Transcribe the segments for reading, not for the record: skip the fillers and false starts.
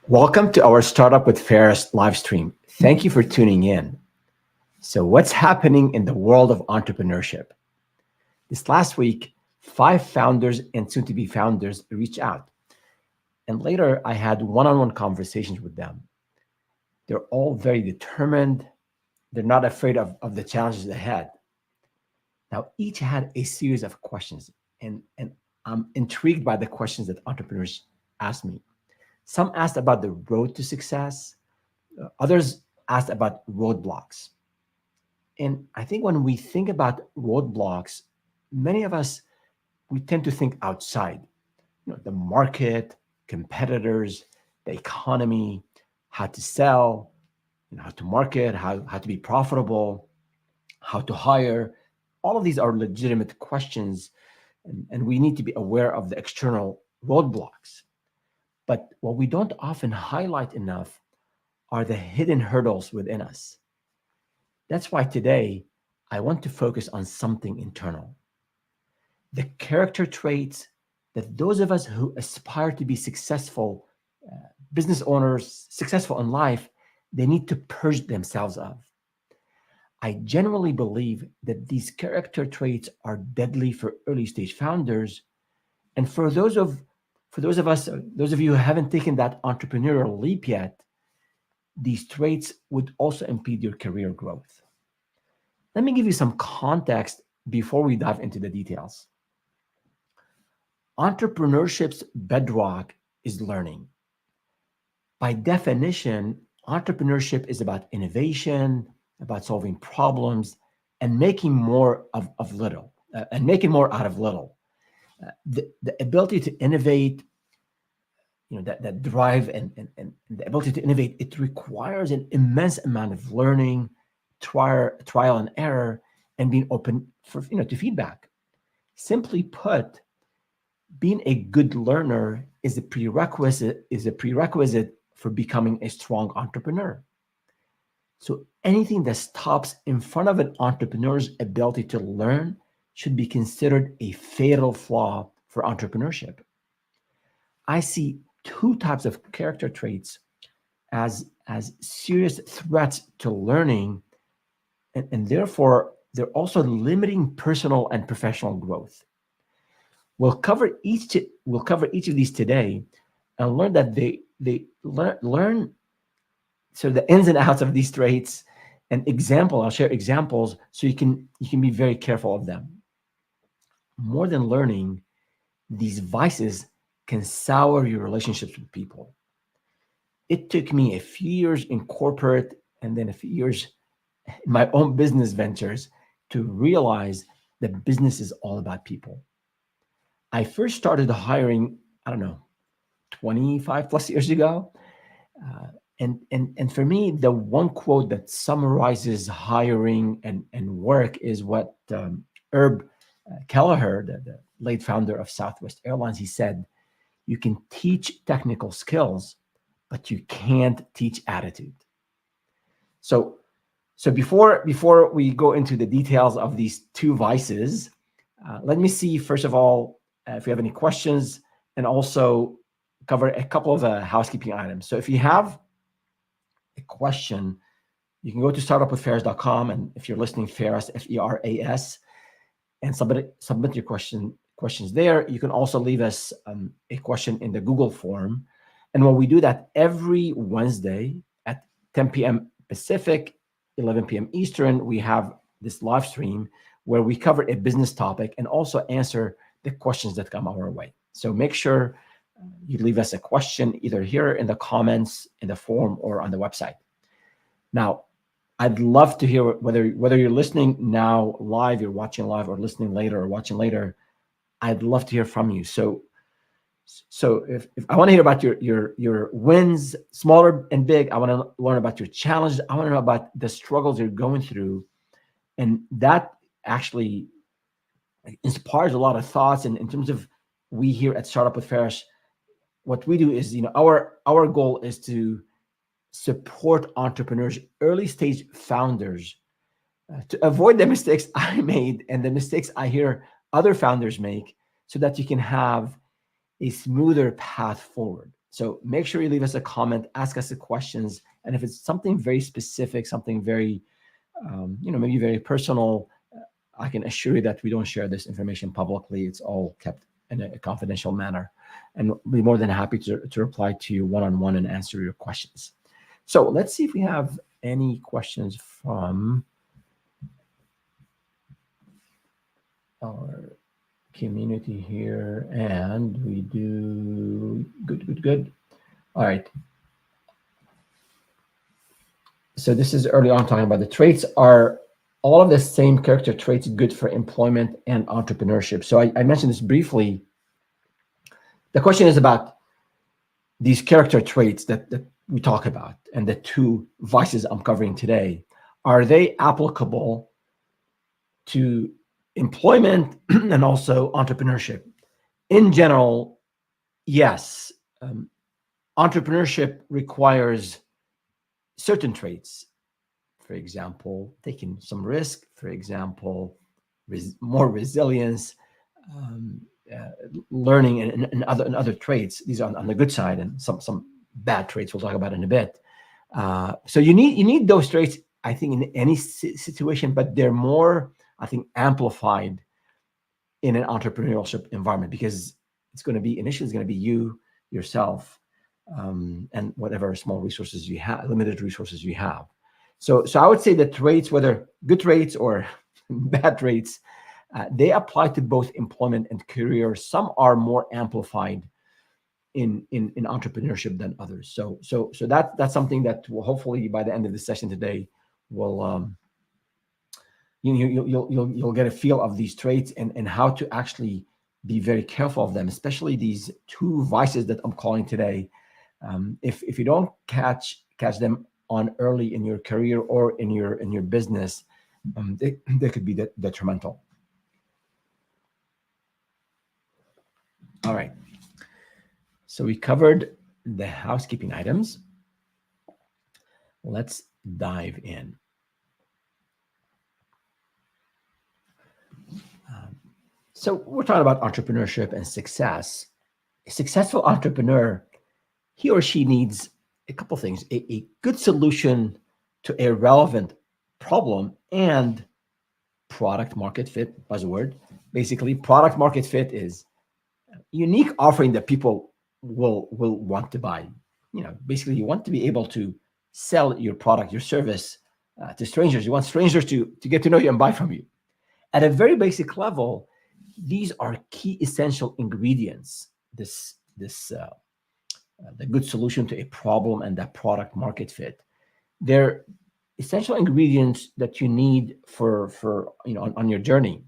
Welcome to our Startup with Ferris live stream. Thank you for tuning in. So, what's happening in the world of entrepreneurship? This last week, 5 founders and soon to be founders reached out. And later, I had one on one conversations with them. They're all very determined, they're not afraid of the challenges ahead. Now, each had a series of questions, and I'm intrigued by the questions that entrepreneurs ask me. Some asked about the road to success, others asked about roadblocks. And I think when we think about roadblocks, many of us we tend to think outside, the market, competitors, the economy, how to sell, how to market, how to be profitable, how to hire. All of these are legitimate questions, and we need to be aware of the external roadblocks. But what we don't often highlight enough are the hidden hurdles within us. That's why today I want to focus on something internal, the character traits that those of us who aspire to be successful business owners, successful in life, they need to purge themselves of. I genuinely believe that these character traits are deadly for early stage founders. And those of you who haven't taken that entrepreneurial leap yet, these traits would also impede your career growth. Let me give you some context before we dive into the details. Entrepreneurship's bedrock is learning. By definition, entrepreneurship is about innovation, about solving problems, and making more of little, and making more out of little. The ability to innovate, that drive and the ability to innovate, it requires an immense amount of learning, trial and error, and being open to feedback. Simply put, being a good learner is a prerequisite for becoming a strong entrepreneur. So anything that stops in front of an entrepreneur's ability to learn should be considered a fatal flaw for entrepreneurship. I see two types of character traits as serious threats to learning, and therefore they're also limiting personal and professional growth. We'll cover each of these today and learn that they learn so the ins and outs of these traits. I'll share examples so you can be very careful of them. More than learning, these vices can sour your relationships with people. It took me a few years in corporate and then a few years in my own business ventures to realize that business is all about people. I first started hiring, 25 plus years ago. And for me, the one quote that summarizes hiring and work is what Herb Kelleher, the late founder of Southwest Airlines, he said, "You can teach technical skills, but you can't teach attitude." So before we go into the details of these two vices, let me see, first of all, if you have any questions, and also cover a couple of housekeeping items. So if you have a question, you can go to startupwithferris.com, and if you're listening, Ferris, Feras, and submit your questions there. You can also leave us a question in the Google form. And when we do that every Wednesday at 10 p.m. Pacific, 11 p.m. Eastern, we have this live stream where we cover a business topic and also answer the questions that come our way. So make sure you leave us a question either here in the comments, in the form, or on the website. Now, I'd love to hear whether you're listening now live, you're watching live, or listening later or watching later. I'd love to hear from you. So if I want to hear about your wins, smaller and big, I want to learn about your challenges. I want to know about the struggles you're going through, and that actually inspires a lot of thoughts. And in terms of, we here at Startup with Ferris, what we do is, our goal is to support entrepreneurs, early stage founders, to avoid the mistakes I made and the mistakes I hear other founders make, so that you can have a smoother path forward. So make sure you leave us a comment, ask us the questions, and if it's something very specific, something very, maybe very personal, I can assure you that we don't share this information publicly. It's all kept in a confidential manner, and we'll be more than happy to reply to you one-on-one and answer your questions. So let's see if we have any questions from our community here, and we do. Good. All right. So this is early on talking about the traits. Are all of the same character traits good for employment and entrepreneurship? So I mentioned this briefly. The question is about these character traits that we talk about, and the two vices I'm covering today. Are they applicable to employment and also entrepreneurship? In general, yes. Entrepreneurship requires certain traits. For example, taking some risk. For example, more resilience, learning, and other traits. These are on the good side, and some bad traits we'll talk about in a bit. So you need those traits, I think, in any situation, but they're more, I think, amplified in an entrepreneurship environment, because it's going to be initially you yourself, and whatever small resources you have, limited resources you have. So I would say that traits, whether good traits or bad traits, they apply to both employment and career. Some are more amplified in entrepreneurship than others. So that's something that will hopefully by the end of the session today will you'll get a feel of these traits and how to actually be very careful of them, especially these two vices that I'm calling today. If you don't catch them on early in your career or in your business, they could be detrimental. All right. So we covered the housekeeping items. Let's dive in. So we're talking about entrepreneurship and success. A successful entrepreneur, he or she needs a couple things: a good solution to a relevant problem and product market fit, buzzword. Basically, product market fit is unique offering that people will want to buy. Basically, you want to be able to sell your product, your service to strangers. You want strangers to get to know you and buy from you. At a very basic level, these are key essential ingredients. The good solution to a problem and that product market fit. They're essential ingredients that you need for on your journey.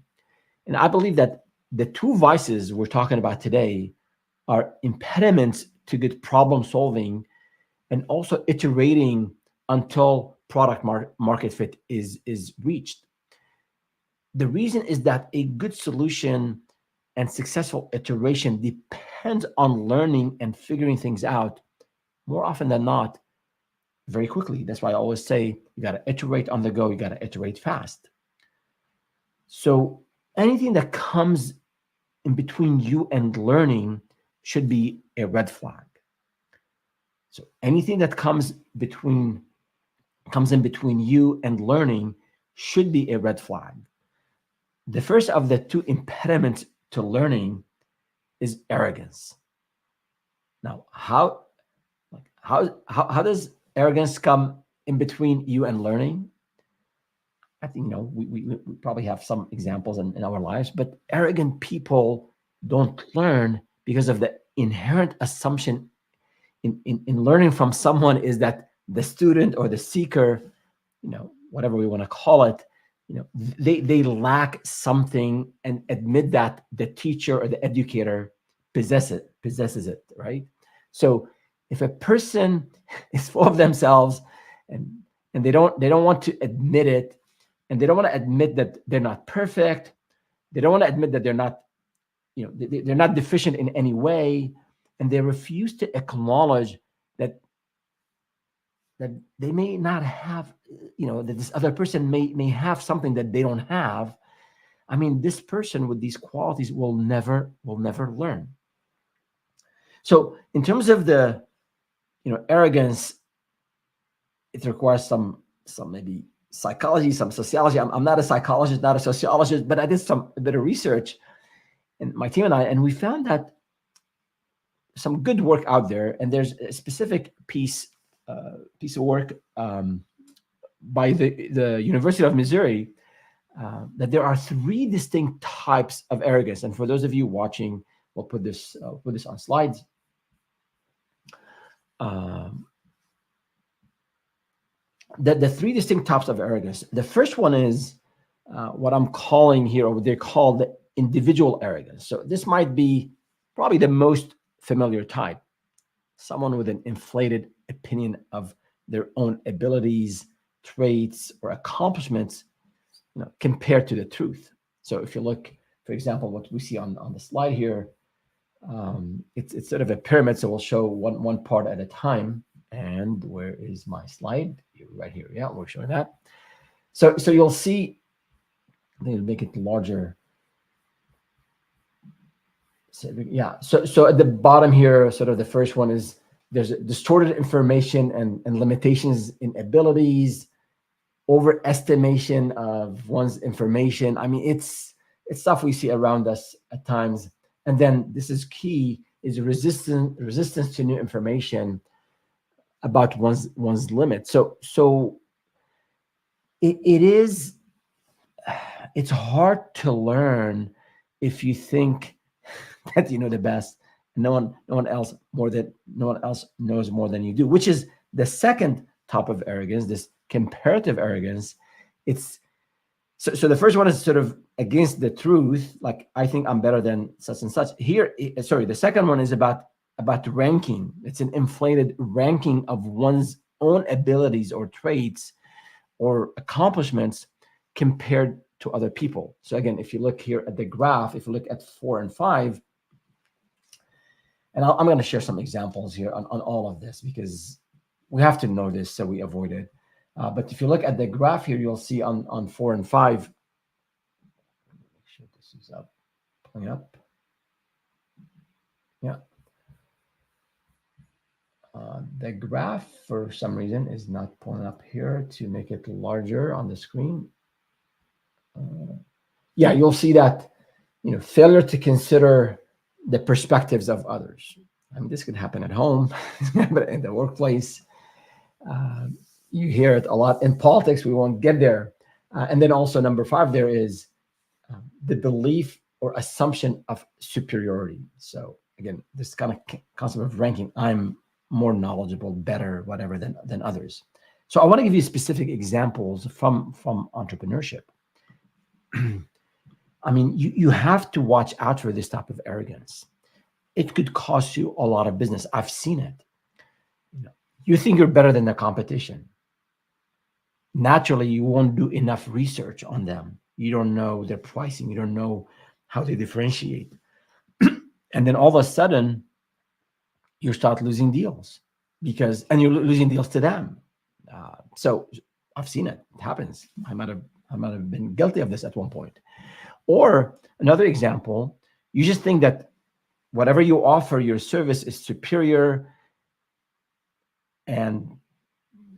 And I believe that the two vices we're talking about today are impediments to good problem solving and also iterating until product market fit is reached. The reason is that a good solution and successful iteration depends on learning and figuring things out more often than not very quickly. That's why I always say you got to iterate on the go, you got to iterate fast. So anything that comes in between you and learning should be a red flag. So anything that comes in between you and learning should be a red flag. The first of the two impediments to learning is arrogance. Now, how does arrogance come in between you and learning? I think we probably have some examples in our lives, but arrogant people don't learn because of the inherent assumption in learning from someone is that the student or the seeker, whatever we want to call it, they lack something and admit that the teacher or the educator possesses it, right? So if a person is full of themselves and they don't want to admit it, and they don't want to admit that they're not perfect, they don't want to admit that they're not, they're not deficient in any way, and they refuse to acknowledge that they may not have, that this other person may have something that they don't have. I mean, this person with these qualities will never learn. So in terms of the, arrogance, it requires some maybe psychology, some sociology. I'm not a psychologist, not a sociologist, but I did a bit of research, and my team and I, and we found that some good work out there. And there's a specific piece of work by the University of Missouri, that there are three distinct types of arrogance. And for those of you watching, we'll put this on slides. The three distinct types of arrogance. The first one is what I'm calling here, or what they call the individual arrogance. So this might be probably the most familiar type. Someone with an inflated opinion of their own abilities, traits, or accomplishments, compared to the truth. So if you look, for example, what we see on the slide here, it's sort of a pyramid. So we'll show one part at a time. And where is my slide? Right here. Yeah, we're showing that. So you'll see, I think I'll make it larger. So, yeah. So at the bottom here, sort of the first one is there's distorted information and limitations in abilities, overestimation of one's information. I mean, it's stuff we see around us at times. And then this is key, is resistance to new information about one's limits. So it's hard to learn if you think that you know the best, and no one else knows more than you do, which is the second type of arrogance, this comparative arrogance. It's so the first one is sort of against the truth, like I think I'm better than such and such. The second one is about ranking. It's an inflated ranking of one's own abilities or traits or accomplishments compared to other people. So again, if you look here at the graph, if you look at 4 and 5, and I'm going to share some examples here on all of this, because we have to know this so we avoid it. But if you look at the graph here, you'll see on 4 and 5. Make sure this is up, pulling up. Yeah. The graph, for some reason, is not pulling up here to make it larger on the screen. Yeah, you'll see that, failure to consider the perspectives of others. I mean, this could happen at home, but in the workplace, you hear it a lot. In politics, we won't get there. And then also number 5, there is the belief or assumption of superiority. So again, this kind of concept of ranking, I'm more knowledgeable, better, whatever than others. So I want to give you specific examples from entrepreneurship. I mean, you have to watch out for this type of arrogance. It could cost you a lot of business. I've seen it. You think you're better than the competition. Naturally, you won't do enough research on them. You don't know their pricing. You don't know how they differentiate. And then all of a sudden, you start losing deals and you're losing deals to them. So I've seen it. It happens. I might have been guilty of this at one point. Or another example, you just think that whatever you offer, your service is superior and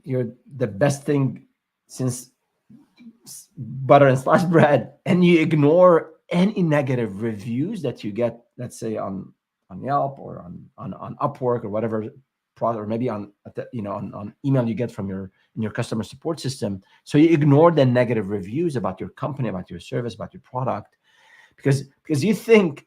you're the best thing since butter and sliced bread, and you ignore any negative reviews that you get, let's say on Yelp or on Upwork or whatever product, or maybe on email you get from your customer support system. So you ignore the negative reviews about your company, about your service, about your product, because you think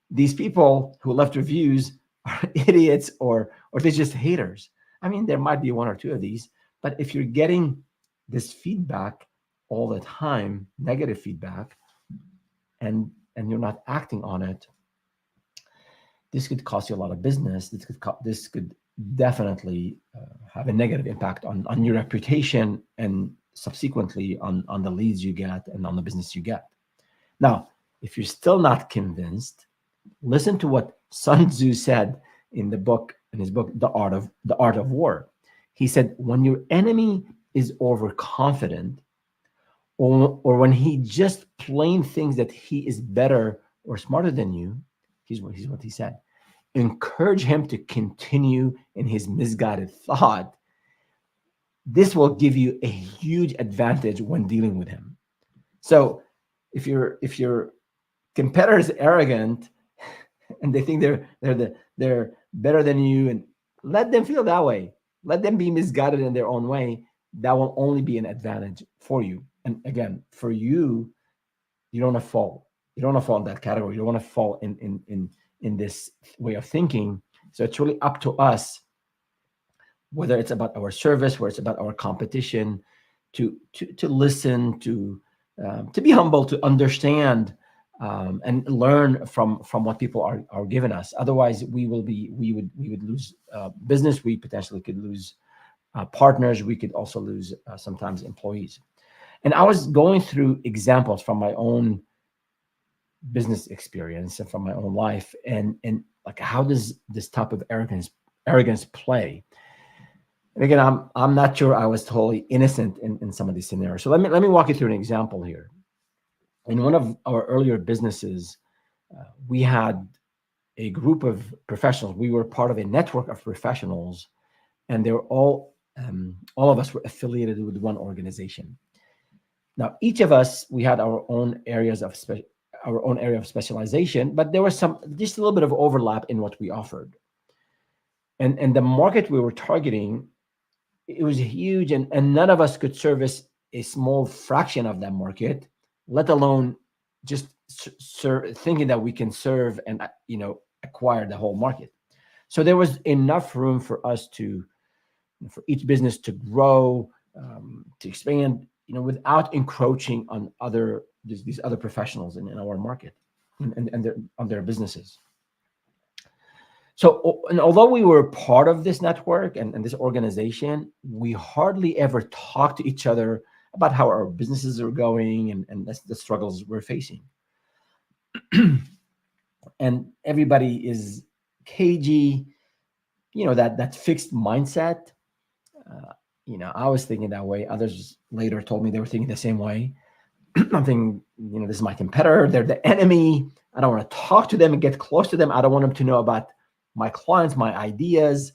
these people who left reviews are idiots or they're just haters. I mean, there might be one or two of these, but if you're getting this feedback all the time, negative feedback, and you're not acting on it, this could cost you a lot of business. This could definitely have a negative impact on your reputation and subsequently on the leads you get and on the business you get. Now, if you're still not convinced, listen to what Sun Tzu said in his book, The Art of War. He said, when your enemy is overconfident, or when he just plain thinks that he is better or smarter than you, here's what he said: encourage him to continue in his misguided thought, this will give you a huge advantage when dealing with him. So if your competitor is arrogant and they think they're better than you, and let them feel that way. Let them be misguided in their own way. That will only be an advantage for you. And again, for you, you don't want to fall. You don't want to fall in that category. You don't want to fall in this way of thinking. So it's really up to us, whether it's about our service, whether it's about our competition, to listen, to be humble, to understand, and learn from what people are giving us. Otherwise, we would lose business. We potentially could lose partners. We could also lose sometimes employees. And I was going through examples from my own business experience and from my own life, and like, how does this type of arrogance play? And again, I'm not sure I was totally innocent in some of these scenarios. So let me walk you through an example here. In one of our earlier businesses, we had a group of professionals. We were part of a network of professionals, and they were all of us were affiliated with one organization. Now, each of us, we had our own area of specialization, but there was just a little bit of overlap in what we offered. And the market we were targeting, it was huge, and none of us could service a small fraction of that market, let alone just thinking that we can serve and acquire the whole market. So there was enough room for us for each business to grow, to expand, without encroaching on these other professionals in our market and on their businesses. So, and although we were part of this network and this organization, we hardly ever talked to each other about how our businesses are going and the struggles we're facing. And everybody is cagey, that fixed mindset. I was thinking that way. Others later told me they were thinking the same way. I'm thinking, this is my competitor. They're the enemy. I don't want to talk to them and get close to them. I don't want them to know about my clients, my ideas.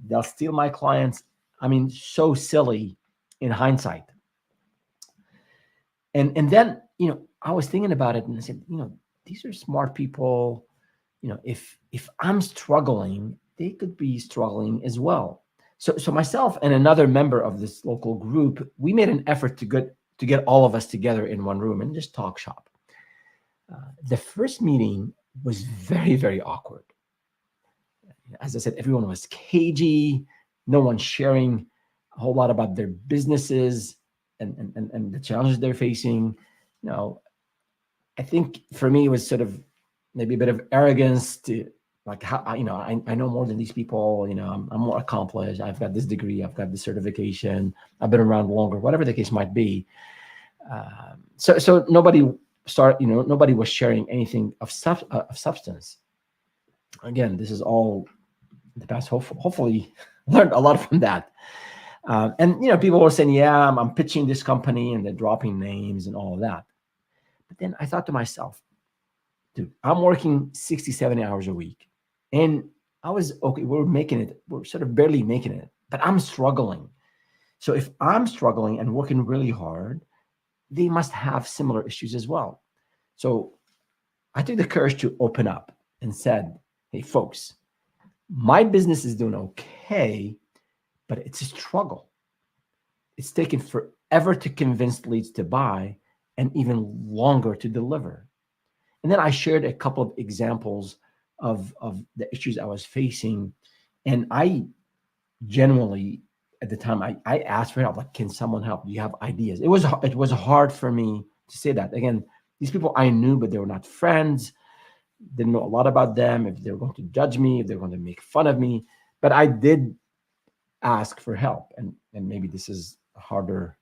They'll steal my clients. I mean, so silly in hindsight. And then, I was thinking about it and I said, these are smart people. If I'm struggling, they could be struggling as well. So myself and another member of this local group, we made an effort to get all of us together in one room and just talk shop. The first meeting was very, very awkward. As I said, everyone was cagey. No one sharing a whole lot about their businesses and the challenges they're facing. I think for me, it was sort of maybe a bit of arrogance to like, how I know more than these people. I'm more accomplished. I've got this degree. I've got this certification. I've been around longer. Whatever the case might be. So nobody nobody was sharing anything of substance. Again, this is all the past. Hopefully, learned a lot from that. And people were saying, "Yeah, I'm pitching this company," and they're dropping names and all of that. But then I thought to myself, dude, I'm working 60, 70 hours a week. And I was okay. We're sort of barely making it, but I'm struggling. So if I'm struggling and working really hard, they must have similar issues as well. So I took the courage to open up and said, "Hey, folks, my business is doing okay, but it's a struggle. It's taken forever to convince leads to buy and even longer to deliver." And then I shared a couple of examples of the issues I was facing. And I genuinely, at the time, I asked for help. Like, can someone help? Do you have ideas? It was hard for me to say that. Again, these people I knew, but they were not friends. Didn't know a lot about them, if they were going to judge me, if they were going to make fun of me. But I did ask for help. And maybe this is harder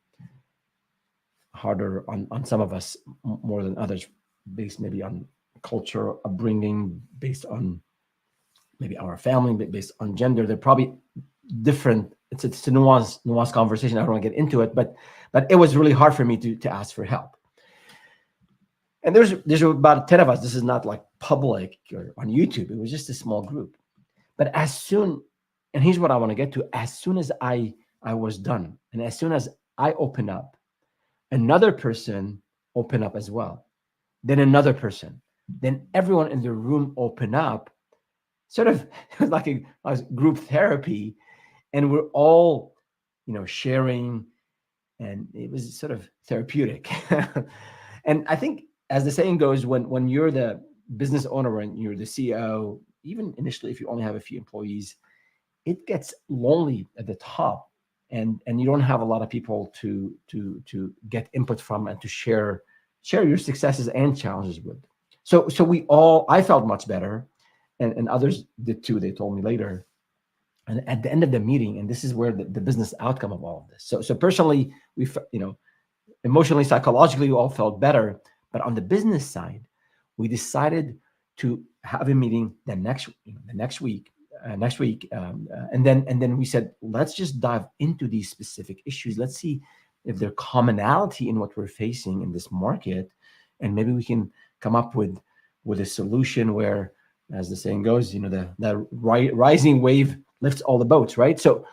on some of us more than others, based maybe on culture, upbringing, based on maybe our family, based on gender. They're probably different. It's a nuanced conversation. I don't want to get into it, but it was really hard for me to ask for help. And there's about 10 of us. This is not like public or on YouTube. It was just a small group. But as soon, and here's what I want to get to, as soon as I was done, and as soon as I opened up, another person opened up as well. Then another person. Then everyone in the room opened up. Sort of it was like a group therapy, and we're all, sharing, and it was sort of therapeutic. And I think, as the saying goes, when you're the business owner and you're the CEO, even initially, if you only have a few employees, it gets lonely at the top, and you don't have a lot of people to get input from and to share your successes and challenges with. So I felt much better, and others did too. They told me later. And at the end of the meeting, and this is where the business outcome of all of this. So personally, emotionally, psychologically, we all felt better. But on the business side, we decided to have a meeting next week, and then we said, let's just dive into these specific issues. Let's see if there's commonality in what we're facing in this market, and maybe we can come up with a solution where, as the saying goes, the rising wave lifts all the boats, right? So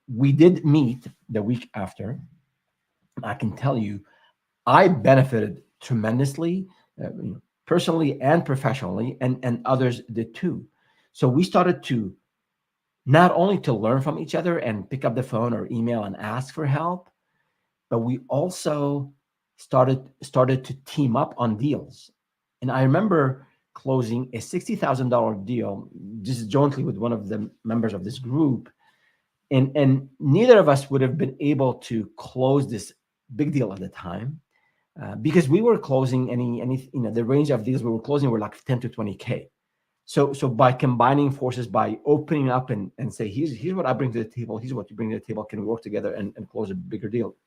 we did meet the week after. I can tell you, I benefited tremendously, personally and professionally, and others did too. So we started to not only to learn from each other and pick up the phone or email and ask for help, but we also started to team up on deals. And I remember closing a $60,000 deal just jointly with one of the members of this group. And neither of us would have been able to close this big deal at the time, because we were closing any the range of deals we were closing were like 10 to 20K. So by combining forces, by opening up and say, here's what I bring to the table, here's what you bring to the table, can we work together and close a bigger deal?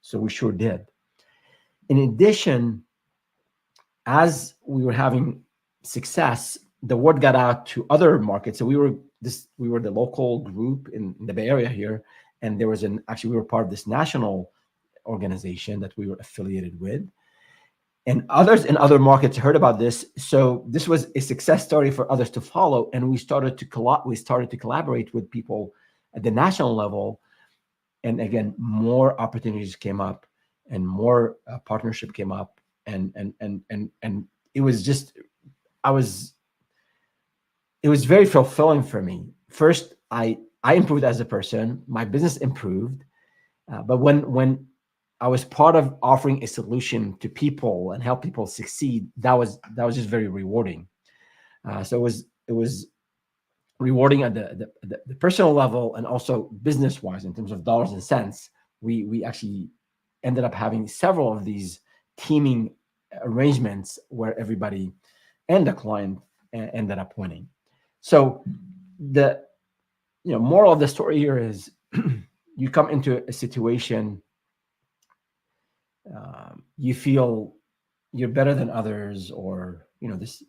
So we sure did. In addition, as we were having success, the word got out to other markets. So we were the local group in the Bay Area here, and there was we were part of this national organization that we were affiliated with, and others in other markets heard about this. So this was a success story for others to follow, and we started to collaborate with people at the national level, and again, more opportunities came up, and more partnership came up, and it was just it was very fulfilling for me. First, I improved as a person, my business improved, but when I was part of offering a solution to people and help people succeed, that was just very rewarding. So it was rewarding at the personal level, and also business wise in terms of dollars and cents. We actually ended up having several of these teaming arrangements where everybody and the client ended up winning. So the moral of the story here is you come into a situation, you feel you're better than others, or this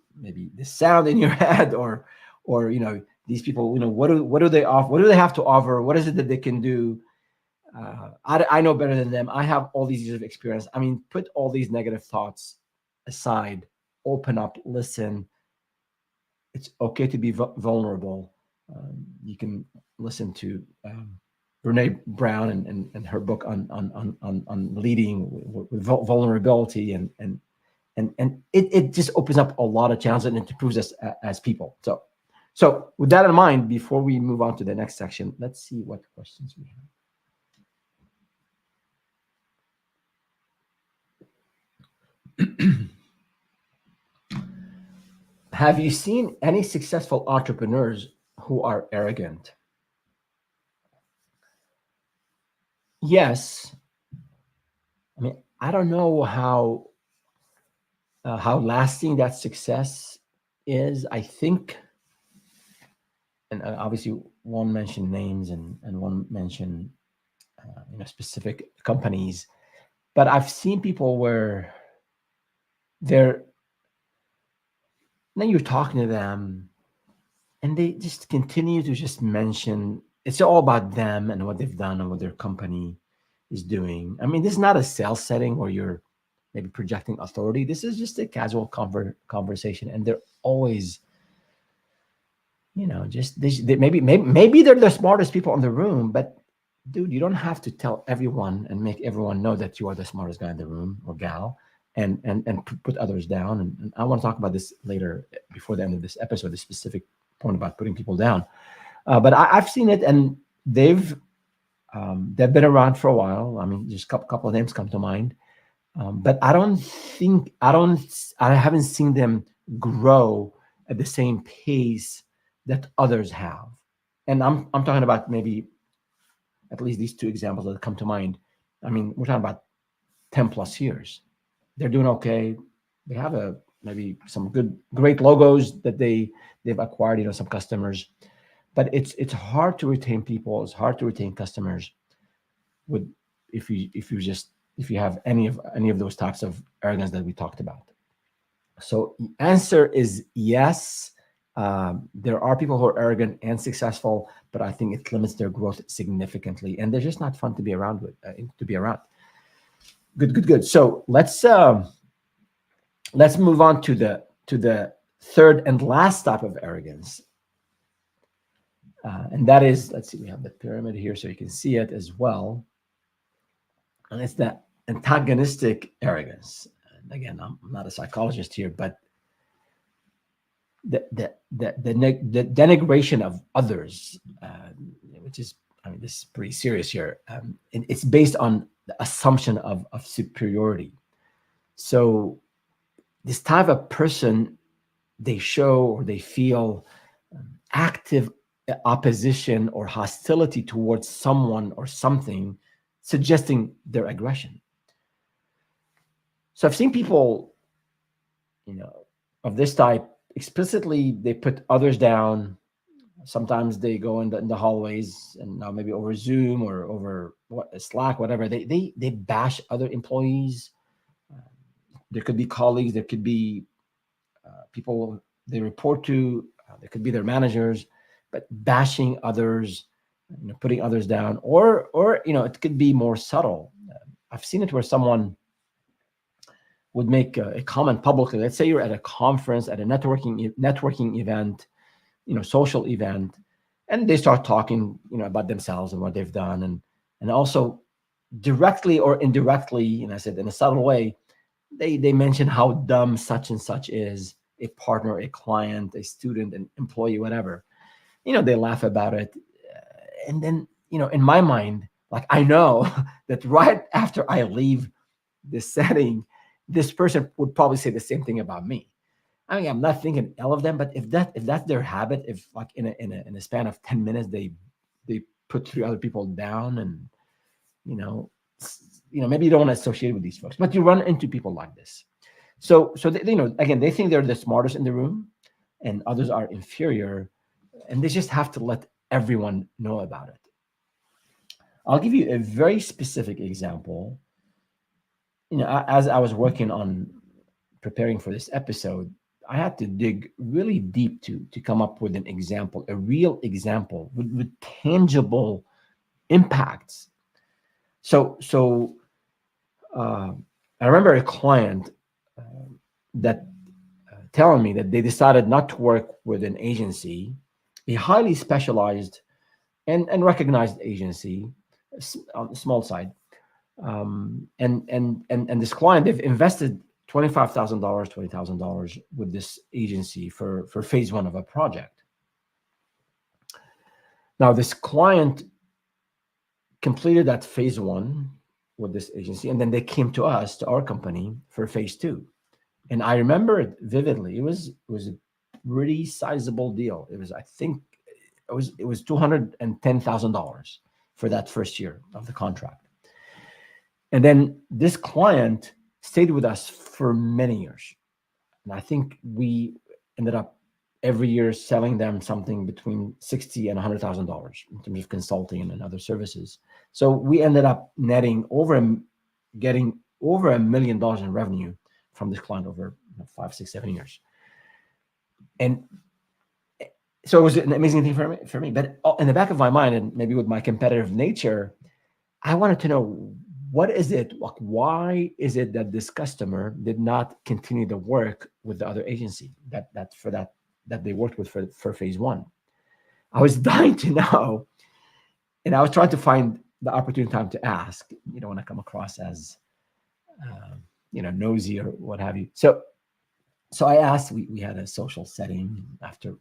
sound in your head, or these people, what do they offer, what do they have to offer, what is it that they can do? I know better than them, I have all these years of experience. I mean, put all these negative thoughts aside, open up, listen. It's okay to be vulnerable. You can listen to Brene Brown and her book on leading with vulnerability, and it just opens up a lot of challenges, and it improves us as people. So with that in mind, before we move on to the next section, let's see what questions we have. Have you seen any successful entrepreneurs who are arrogant? Yes. I mean, I don't know how lasting that success is. I think, and obviously one mentioned names and one mentioned specific companies, but I've seen people where then you're talking to them and they just continue to just mention it's all about them and what they've done and what their company is doing. I mean, this is not a sales setting where you're maybe projecting authority. This is just a casual conversation, and they're always, just maybe they're the smartest people in the room, but dude, you don't have to tell everyone and make everyone know that you are the smartest guy in the room or gal, and put others down. And I want to talk about this later before the end of this episode, the specific point about putting people down. But I've seen it, and they've been around for a while. I mean, just a couple of names come to mind, but I haven't seen them grow at the same pace that others have. And I'm talking about maybe at least these two examples that come to mind. I mean, we're talking about 10 plus years. They're doing okay. They have maybe some great logos that they've acquired, some customers. But it's hard to retain people. It's hard to retain customers with if you have any of those types of arrogance that we talked about. So the answer is yes. There are people who are arrogant and successful, but I think it limits their growth significantly, and they're just not fun to be around with. Good. So let's move on to the third and last type of arrogance, and that is, let's see, we have the pyramid here so you can see it as well, and it's that antagonistic arrogance. And again, I'm not a psychologist here, but the denigration of others, which is, I mean, this is pretty serious here. And it's based on the assumption of superiority. So this type of person, they show or they feel active opposition or hostility towards someone or something, suggesting their aggression. So I've seen people, of this type, explicitly they put others down. Sometimes they go in the hallways, and now maybe over Zoom or over Slack, whatever, they bash other employees. There could be colleagues, there could be people they report to, there could be their managers, but bashing others, putting others down, or it could be more subtle. I've seen it where someone would make a comment publicly. Let's say you're at a conference, at a networking event, social event, and they start talking, about themselves and what they've done, and also directly or indirectly, and I said in a subtle way, they mention how dumb such and such is, a partner, a client, a student, an employee, whatever. They laugh about it, and then in my mind, like, I know that right after I leave this setting, this person would probably say the same thing about me. I mean, I'm not thinking ill of them, but if that's their habit, if like in a span of 10 minutes they put 3 other people down, and maybe you don't want to associate with these folks, but you run into people like this. So they, again, they think they're the smartest in the room, and others are inferior, and they just have to let everyone know about it. I'll give you a very specific example. As I was working on preparing for this episode, I had to dig really deep to come up with an example, a real example with tangible impacts. So I remember a client that telling me that they decided not to work with an agency, a highly specialized and recognized agency on the small side. And this client, they've invested $25,000, $20,000 with this agency for phase 1 of a project. Now, this client completed that phase 1 with this agency, and then they came to us, to our company, for phase 2. And I remember it vividly. It was a pretty sizable deal. It was, I think, it was $210,000 for that first year of the contract. And then this client stayed with us for many years. And I think we ended up every year selling them something between $60,000 and $100,000 in terms of consulting and other services. So we ended up getting over $1 million in revenue from this client over 5, 6, 7 years. And so it was an amazing thing for me. But in the back of my mind, and maybe with my competitive nature, I wanted to know, what is it like, why is it that this customer did not continue the work with the other agency that they worked with for phase one? I was dying to know, and I was trying to find the opportune time to ask. You don't want to come across as nosy or what have you. So I asked. We had a social setting after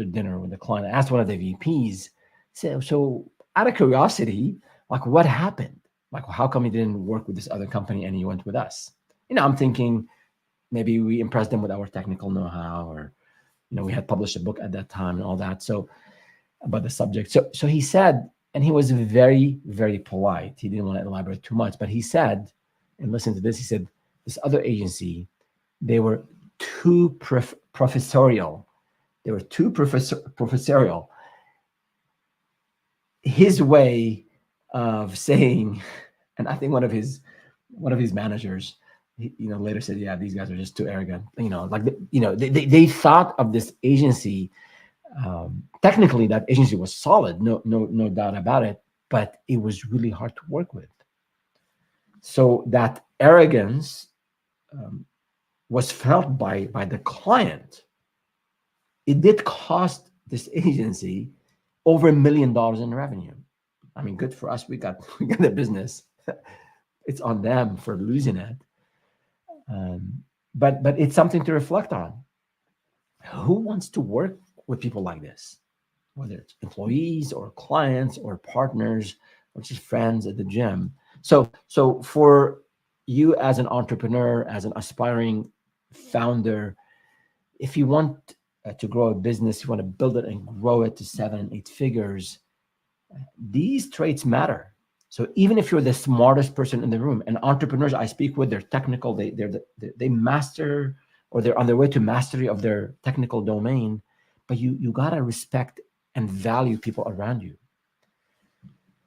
dinner with the client. I asked one of the VPs. So out of curiosity, like, what happened? Like, how come you didn't work with this other company and you went with us? I'm thinking maybe we impressed them with our technical know-how, or we had published a book at that time and all that. So about the subject. So he said, and he was very, very polite. He didn't want to elaborate too much, but he said, and listen to this, he said, this other agency, they were too professorial. They were too professorial. His way of saying, and I think one of his managers, later said, yeah, these guys are just too arrogant. They thought of this agency. Technically, that agency was solid, no doubt about it, but it was really hard to work with. So that arrogance was felt by the client. It did cost this agency over $1 million in revenue. I mean, good for us. We got the business. It's on them for losing it. But it's something to reflect on. Who wants to work with people like this? Whether it's employees or clients or partners or just friends at the gym. So for you as an entrepreneur, as an aspiring founder, if you want to grow a business, you want to build it and grow it to 7 and 8 figures, these traits matter. So even if you're the smartest person in the room, and entrepreneurs I speak with, they're technical, they master, or they're on their way to mastery of their technical domain, but you gotta respect and value people around you.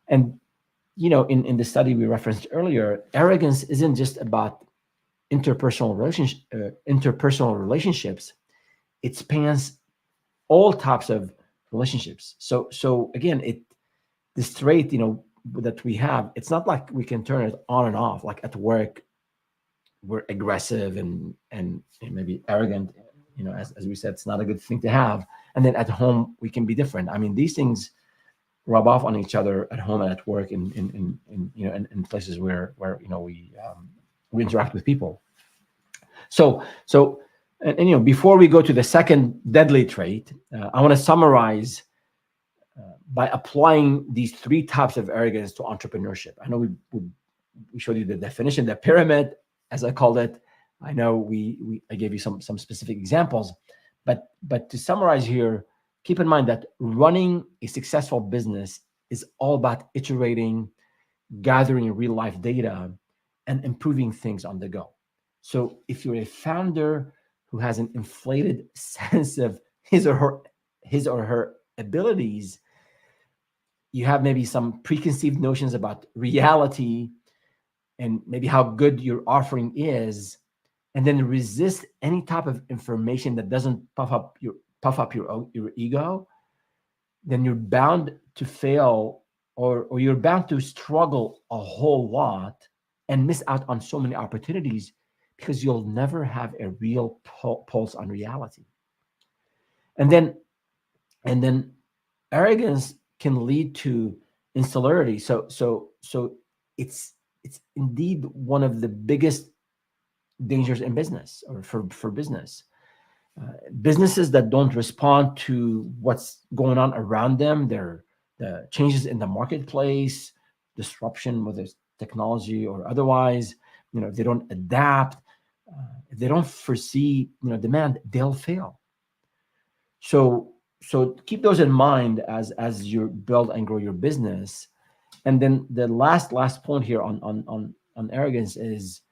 And in the study we referenced earlier, arrogance isn't just about interpersonal relationships. It spans all types of relationships. So again, this trait that we have, it's not like we can turn it on and off. Like at work, we're aggressive and maybe arrogant. As we said, it's not a good thing to have. And then at home, we can be different. I mean, these things rub off on each other at home and at work, in places where we interact with people. So before we go to the second deadly trait, I want to summarize by applying these 3 types of arrogance to entrepreneurship. I know we showed you the definition, the pyramid, as I called it. I know I gave you some specific examples, but to summarize here, keep in mind that running a successful business is all about iterating, gathering real life data, and improving things on the go. So if you're a founder who has an inflated sense of his or her abilities, you have maybe some preconceived notions about reality and maybe how good your offering is, and then resist any type of information that doesn't puff up your ego, then you're bound to fail, or you're bound to struggle a whole lot and miss out on so many opportunities, because you'll never have a real pulse on reality. And then arrogance can lead to insularity. So it's indeed one of the biggest dangers in business, or for business. Businesses that don't respond to what's going on around them, the changes in the marketplace, disruption, whether it's technology or otherwise, if they don't adapt, if they don't foresee demand, they'll fail. So keep those in mind as you build and grow your business. And then the last point here on arrogance is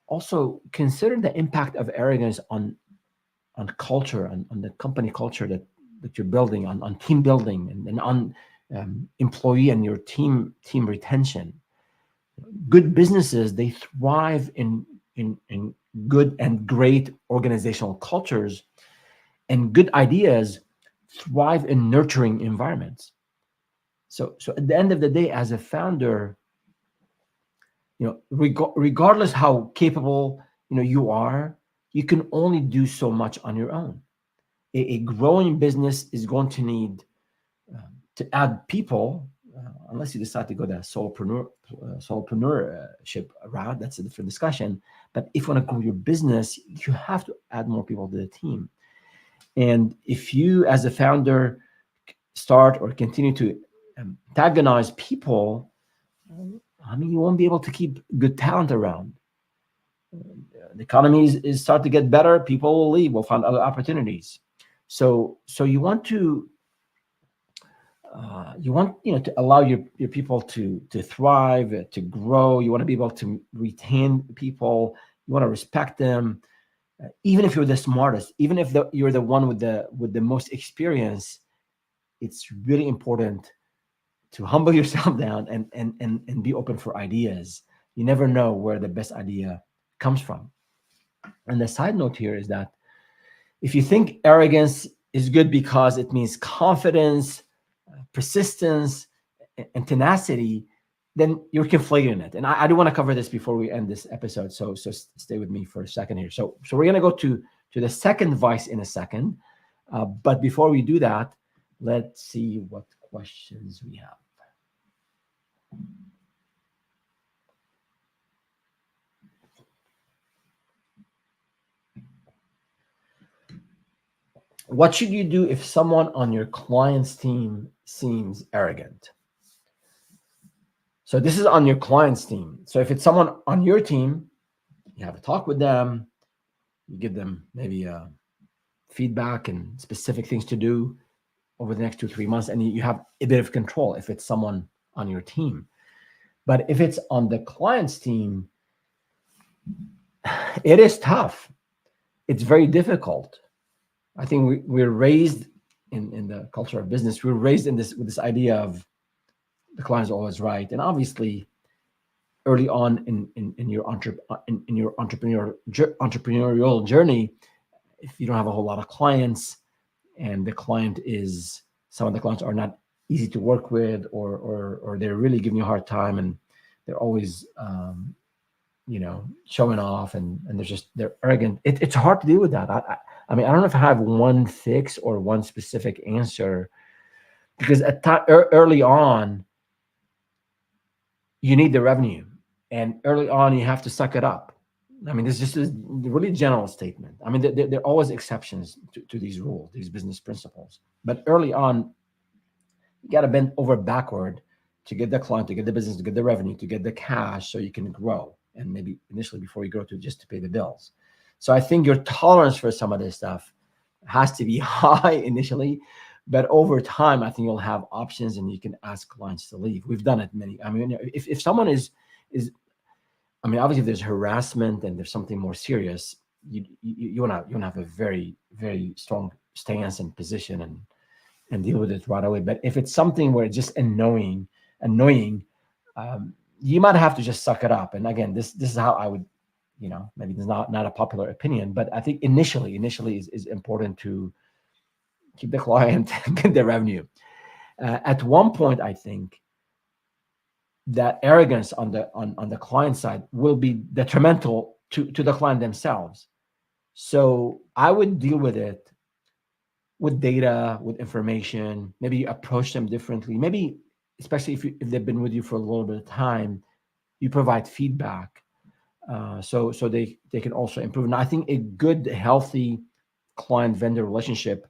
also consider the impact of arrogance on culture, on the company culture that you're building, on team building, and on employee and your team retention. Good businesses, they thrive in good and great organizational cultures, and good ideas thrive in nurturing environments. So at the end of the day, as a founder, regardless how capable you are, you can only do so much on your own. A growing business is going to need to add people, unless you decide to go that solopreneurship route. That's a different discussion. But if you want to grow your business, you have to add more people to the team. And if you, as a founder, start or continue to antagonize people, you won't be able to keep good talent around. The economy is start to get better. People will leave. We'll find other opportunities. So you want to to allow your people to thrive, to grow. You want to be able to retain people. You want to respect them, even if you're the smartest, even if you're the one with the most experience. It's really important to humble yourself down and be open for ideas. You never know where the best idea comes from. And the side note here is that if you think arrogance is good because it means confidence, persistence, and tenacity, then you're conflating it. And I do want to cover this before we end this episode. So stay with me for a second here. So we're going to go to the second vice in a second. But before we do that, let's see what questions we have. What should you do if someone on your client's team seems arrogant? So this is on your client's team. So if it's someone on your team, you have a talk with them, you give them maybe feedback and specific things to do over the next 2-3 months, and you have a bit of control if it's someone on your team. But if it's on the client's team, it is tough. It's very difficult. I think we're raised in the culture of business. We're raised with this idea of the client is always right, and obviously, early on in your entrepreneurial journey, if you don't have a whole lot of clients, and some of the clients are not easy to work with, or they're really giving you a hard time, and they're always showing off, and they're arrogant. It's hard to deal with that. I don't know if I have one fix or one specific answer, because early on, you need the revenue, and early on you have to suck it up. This is just a really general statement. There are always exceptions to these rules, these business principles. But early on, you got to bend over backward to get the client, to get the business, to get the revenue, to get the cash, so you can grow. And maybe initially, before you grow, just to pay the bills. So I think your tolerance for some of this stuff has to be high initially, but over time, I think you'll have options, and you can ask clients to leave. We've done it many. If someone is obviously, if there's harassment and there's something more serious, you want to have a very, very strong stance and position and deal with it right away. But if it's something where it's just annoying, you might have to just suck it up. And again, this is how I would, maybe it's not a popular opinion, but I think initially is important to keep the client, get the revenue. At one point, I think that arrogance on the client side will be detrimental to the client themselves. So I would deal with it with data, with information. Maybe you approach them differently. Maybe, especially if they've been with you for a little bit of time, you provide feedback, so they can also improve. And I think a good, healthy client-vendor relationship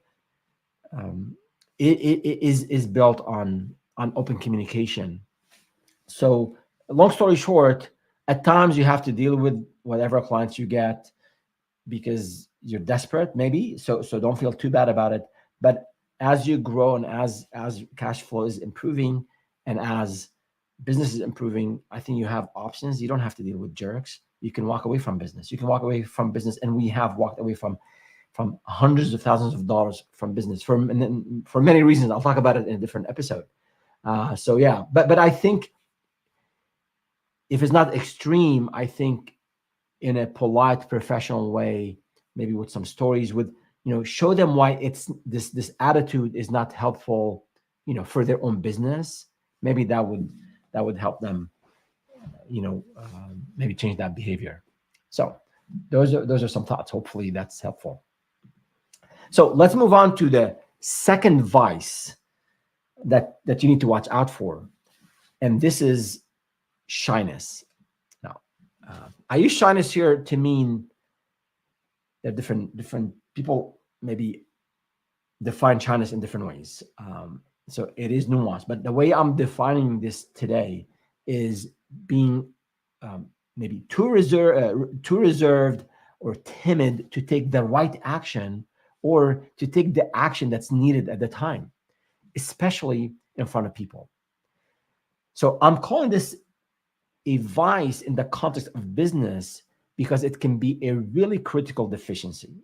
is built on open communication. So, long story short, at times you have to deal with whatever clients you get because you're desperate, maybe. So don't feel too bad about it. But as you grow, and as cash flow is improving, and as business is improving, I think you have options. You don't have to deal with jerks. You can walk away from business. And we have walked away from hundreds of thousands of dollars from business for many reasons. I'll talk about it in a different episode. But I think if it's not extreme, I think in a polite, professional way, maybe with some stories, show them why it's this attitude is not helpful, for their own business. Maybe that would help them maybe change that behavior. So those are some thoughts. Hopefully that's helpful. So let's move on to the second vice that you need to watch out for, and this is shyness. Now, I use shyness here to mean that different people maybe define shyness in different ways. So it is nuanced, but the way I'm defining this today is being maybe too reserved or timid to take the right action or to take the action that's needed at the time, especially in front of people. So I'm calling this a vice in the context of business because it can be a really critical deficiency.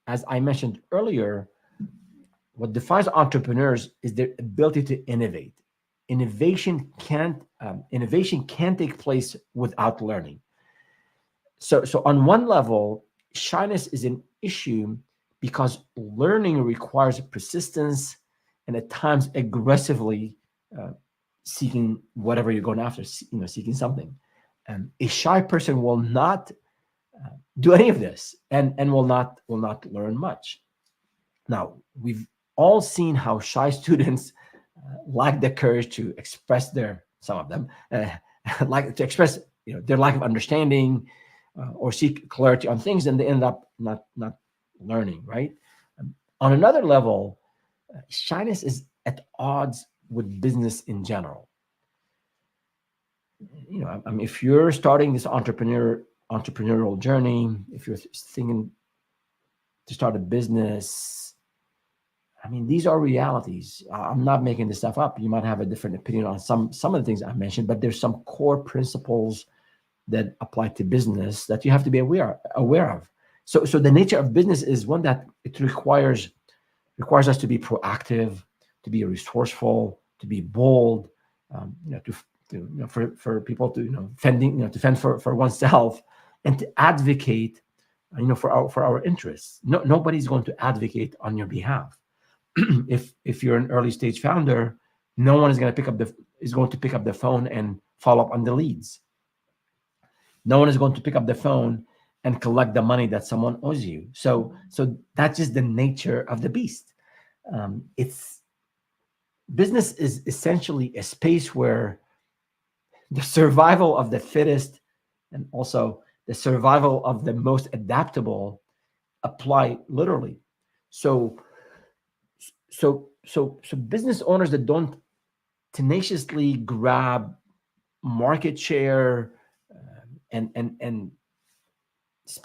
As I mentioned earlier, what defines entrepreneurs is their ability to innovate. Innovation can't take place without learning. So on one level, shyness is an issue because learning requires persistence and at times aggressively seeking whatever you're going after, seeking something. A shy person will not do any of this and will not learn much. Now, we've all seen how shy students lack the courage to express some of them, like to express their lack of understanding or seek clarity on things, and they end up not learning, right? On another level, shyness is at odds with business in general. If you're starting this entrepreneurial journey, if you're thinking to start a business, these are realities. I'm not making this stuff up. You might have a different opinion on some of the things I mentioned, but there's some core principles that apply to business that you have to be aware of. So the nature of business is one that it requires us to be proactive, to be resourceful, to be bold, for people to to fend for oneself and to advocate, for our interests. Nobody's going to advocate on your behalf. If you're an early stage founder, no one is going to pick up the phone and follow up on the leads. No one is going to pick up the phone and collect the money that someone owes you. So that's just the nature of the beast. Business is essentially a space where the survival of the fittest and also the survival of the most adaptable apply literally. So business owners that don't tenaciously grab market share, and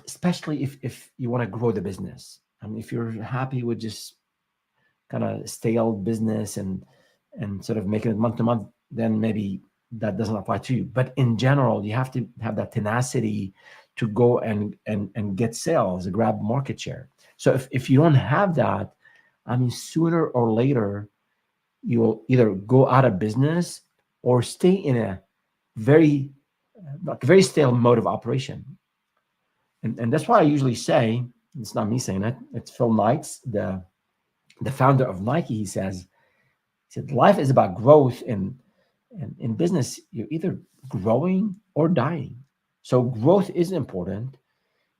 especially if you want to grow the business. If you're happy with just kind of stale business and sort of making it month to month, then maybe that doesn't apply to you. But in general, you have to have that tenacity to go and get sales, grab market share. So if you don't have that, sooner or later, you will either go out of business or stay in a very stale mode of operation. And that's why I usually say, it's not me saying it, it's Phil Knight, the founder of Nike. He said, life is about growth, and in business, you're either growing or dying. So growth is important.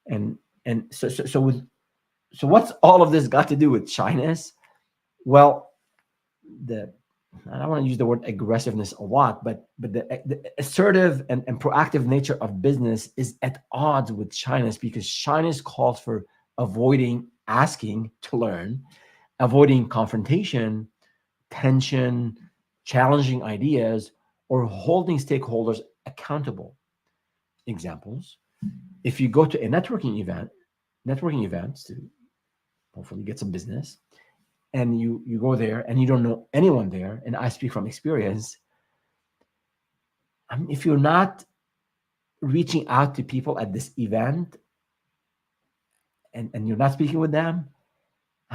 And so what's all of this got to do with shyness? Well, I don't want to use the word aggressiveness a lot, but the assertive and proactive nature of business is at odds with shyness, because shyness calls for avoiding asking to learn, avoiding confrontation, tension, challenging ideas, or holding stakeholders accountable. Examples: if you go to a networking events to hopefully get some business, and you go there and you don't know anyone there, and I speak from experience, if you're not reaching out to people at this event and you're not speaking with them,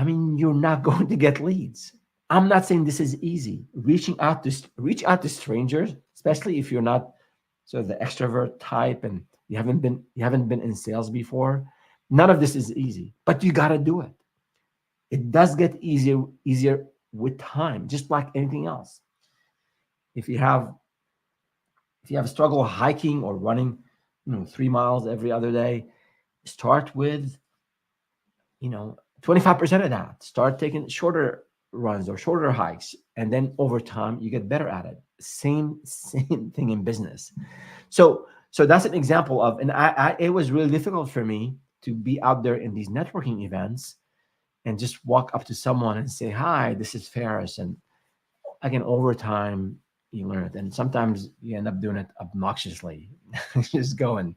you're not going to get leads. I'm not saying this is easy. Reach out to strangers, especially if you're not sort of the extrovert type and you haven't been in sales before. None of this is easy, but you got to do it. It does get easier with time, just like anything else. If you have If you have a struggle hiking or running, 3 miles every other day, start with 25% of that. Start taking shorter runs or shorter hikes, and then over time you get better at it. Same thing in business. So that's an example of, and it was really difficult for me to be out there in these networking events and just walk up to someone and say, "Hi, this is Ferris." And again, over time you learn it, and sometimes you end up doing it obnoxiously. Just go and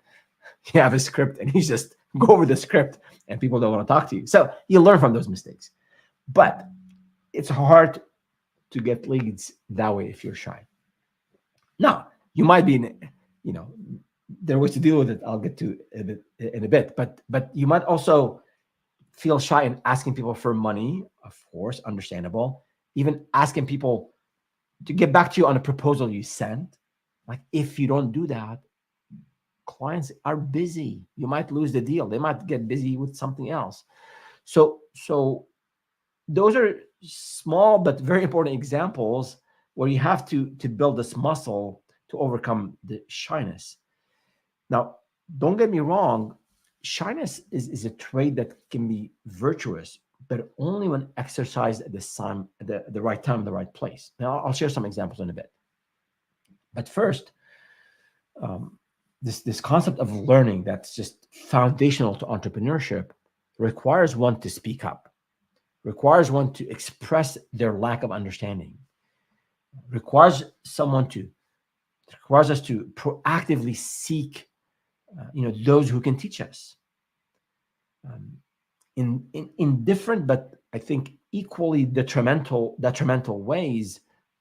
you have a script and you just go over the script and people don't want to talk to you. So you learn from those mistakes. But it's hard to get leads that way if you're shy. Now, you might be you know, there are ways to deal with it. I'll get to it in a bit. But you might also feel shy in asking people for money, of course, understandable. Even asking people to get back to you on a proposal you sent. Like if you don't do that, clients are busy. You might lose the deal. They might get busy with something else. So those are small but very important examples where you have to build this muscle to overcome the shyness. Now, don't get me wrong, shyness is a trait that can be virtuous, but only when exercised at the right time, the right place. Now, I'll share some examples in a bit. But first, um, this concept of learning that's just foundational to entrepreneurship requires one to speak up, requires one to express their lack of understanding, requires someone to requires us to proactively seek those who can teach us um, in different but I think equally detrimental ways.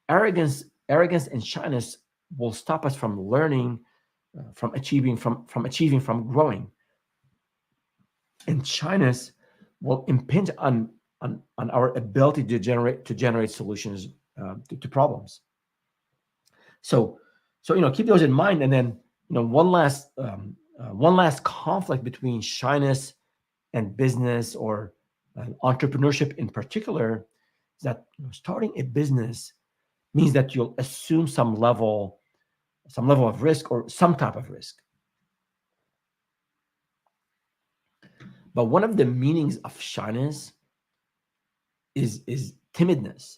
Arrogance and shyness will stop us from learning, from growing, and shyness will impinge on our ability to generate solutions to problems. So keep those in mind, and then one last conflict between shyness and business, or entrepreneurship in particular, is that starting a business means that you'll assume some level of risk or some type of risk. But one of the meanings of shyness is timidness,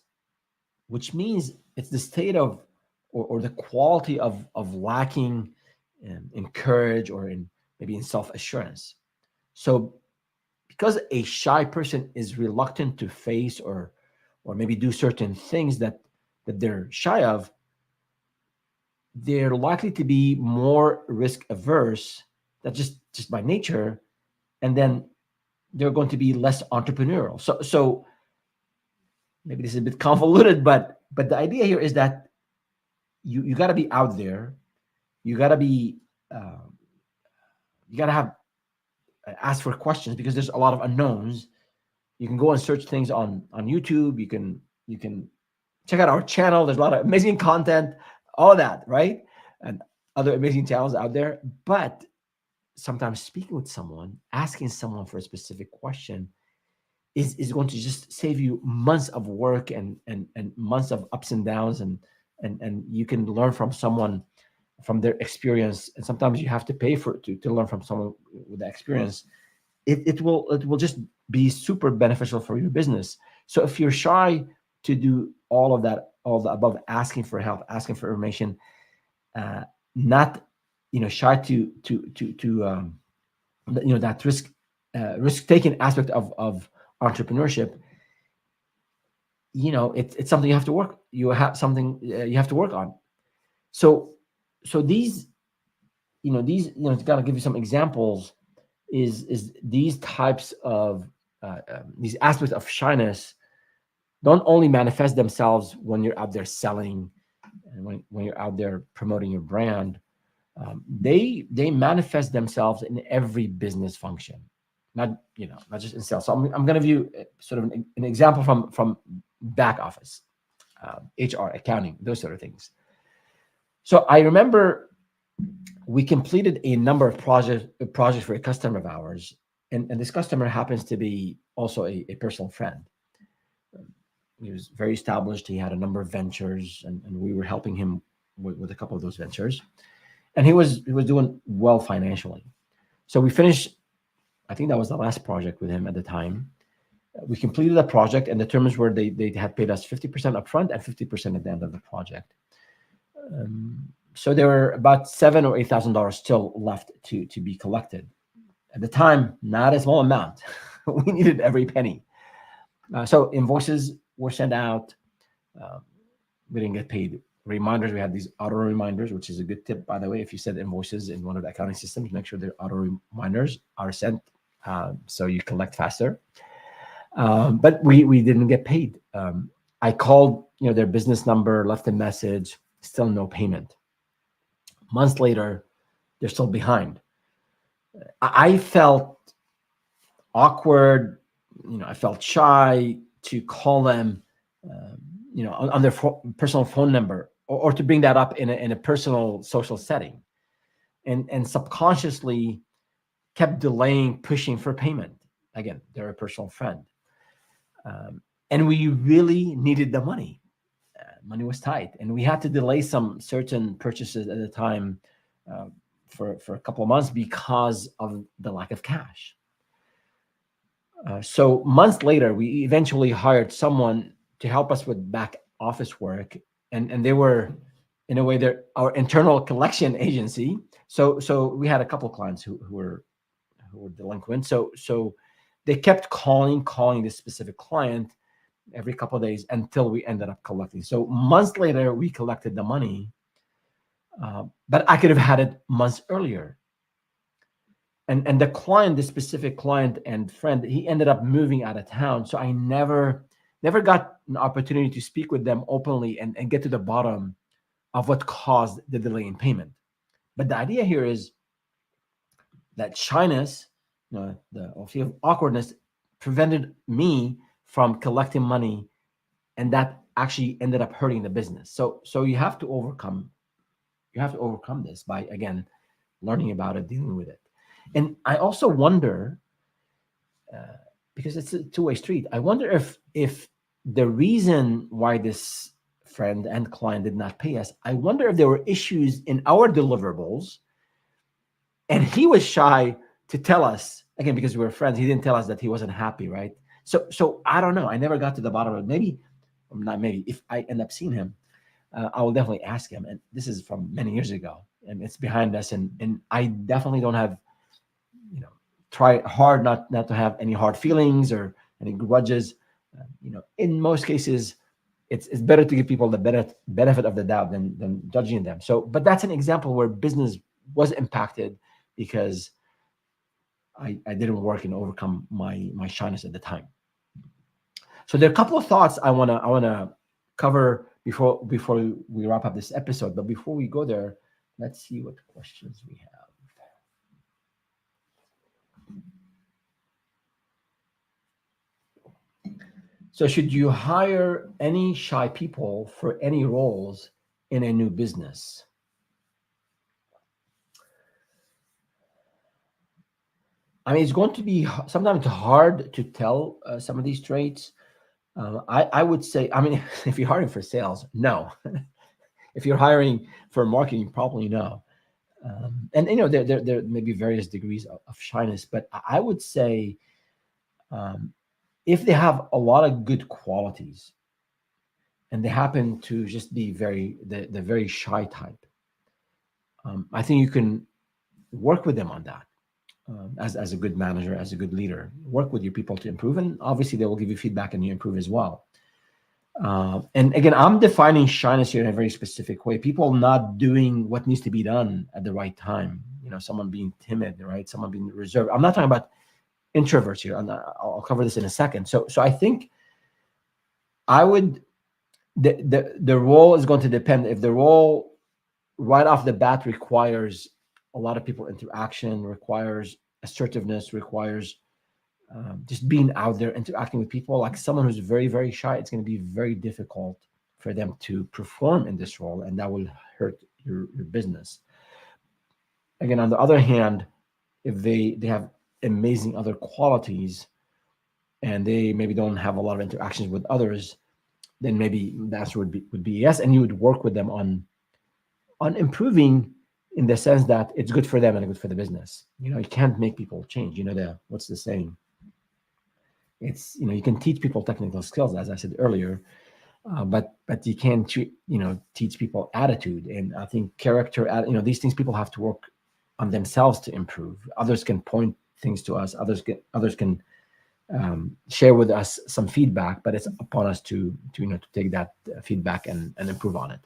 which means it's the state of or the quality of lacking in courage or in maybe in self-assurance. So because a shy person is reluctant to face or maybe do certain things that they're shy of, they're likely to be more risk averse, that just by nature, and then they're going to be less entrepreneurial. So maybe this is a bit convoluted, but the idea here is that you got to be out there. You got to be you got to have ask for questions, because there's a lot of unknowns. You can go and search things on YouTube. You can check out our channel. There's a lot of amazing content, all that, right? And other amazing channels out there. But sometimes speaking with someone, asking someone for a specific question is going to just save you months of work and months of ups and downs, and you can learn from someone from their experience. And sometimes you have to pay to learn from someone with the experience. It will just be super beneficial for your business. So if you're shy to do all of that, all the above, asking for help, asking for information, not shy to that risk taking aspect of entrepreneurship, it's something you have to work. You have to work on. So to kind of give you some examples, is these types of these aspects of shyness don't only manifest themselves when you're out there selling and when you're out there promoting your brand. They manifest themselves in every business function, not just in sales. So I'm going to give you sort of an example from back office, HR, accounting, those sort of things. So I remember we completed a number of projects for a customer of ours, and this customer happens to be also a personal friend. He was very established. He had a number of ventures, and we were helping him with a couple of those ventures, and he was doing well financially. So we finished. I think that was the last project with him at the time. We completed the project, and the terms were they had paid us 50% upfront and 50% at the end of the project. So there were about $7,000 or $8,000 still left to be collected. At the time, not a small amount. We needed every penny. So invoices were sent out. Uh, we didn't get paid. Reminders, we had these auto reminders, which is a good tip, by the way. If you send invoices in one of the accounting systems, make sure their auto reminders are sent so you collect faster. But we didn't get paid. I called their business number, left a message, still no payment. Months later, they're still behind. I felt awkward. I felt shy to call them, on their personal phone number, or to bring that up in a personal social setting, and subconsciously kept delaying, pushing for payment. Again, they're a personal friend, and we really needed the money. Money was tight, and we had to delay some certain purchases at the time uh, for a couple of months because of the lack of cash. So months later, we eventually hired someone to help us with back office work, and they were, in a way, they're our internal collection agency. So we had a couple of clients who were delinquent. So they kept calling this specific client every couple of days until we ended up collecting. So months later, we collected the money, but I could have had it months earlier. And the client, this specific client and friend, he ended up moving out of town. So I never got an opportunity to speak with them openly and get to the bottom of what caused the delay in payment. But the idea here is that shyness, the fear of awkwardness, prevented me from collecting money, and that actually ended up hurting the business. So you have to overcome this by, again, learning about it, dealing with it. And I also wonder, because it's a two-way street, I wonder if the reason why this friend and client did not pay us, I wonder if there were issues in our deliverables, and he was shy to tell us, again, because we were friends. He didn't tell us that he wasn't happy, right? So I don't know. I never got to the bottom of it. Maybe, or not maybe, if I end up seeing him, I will definitely ask him. And this is from many years ago, and it's behind us. And I definitely don't have, try hard not to have any hard feelings or any grudges. In most cases, it's better to give people the benefit of the doubt than judging them. So, but that's an example where business was impacted because I didn't work and overcome my shyness at the time. So there are a couple of thoughts I wanna cover before we wrap up this episode. But before we go there, let's see what questions we have. So should you hire any shy people for any roles in a new business? I mean, it's going to be sometimes hard to tell some of these traits. I would say, I mean, if you're hiring for sales, no. If you're hiring for marketing, probably no. And there may be various degrees of shyness, but I would say if they have a lot of good qualities and they happen to just be the very shy type, I think you can work with them on that. As a good manager, as a good leader, work with your people to improve, and obviously they will give you feedback and you improve as well. And again, I'm defining shyness here in a very specific way. People not doing what needs to be done at the right time. Someone being timid, right? Someone being reserved. I'm not talking about introverts here. I'll cover this in a second. So I think I would. The role is going to depend. If the role right off the bat requires a lot of people interaction, requires assertiveness, requires just being out there, interacting with people, like someone who's very, very shy, it's going to be very difficult for them to perform in this role, and that will hurt your business. Again, on the other hand, if they have amazing other qualities and they maybe don't have a lot of interactions with others, then maybe the answer would be yes, and you would work with them on on improving in the sense that it's good for them and good for the business. You can't make people change. What's the saying? It's, you can teach people technical skills, as I said earlier, but you can't teach people attitude. And I think character, these things people have to work on themselves to improve. Others can point things to us. Others can share with us some feedback, but it's upon us to take that feedback and improve on it.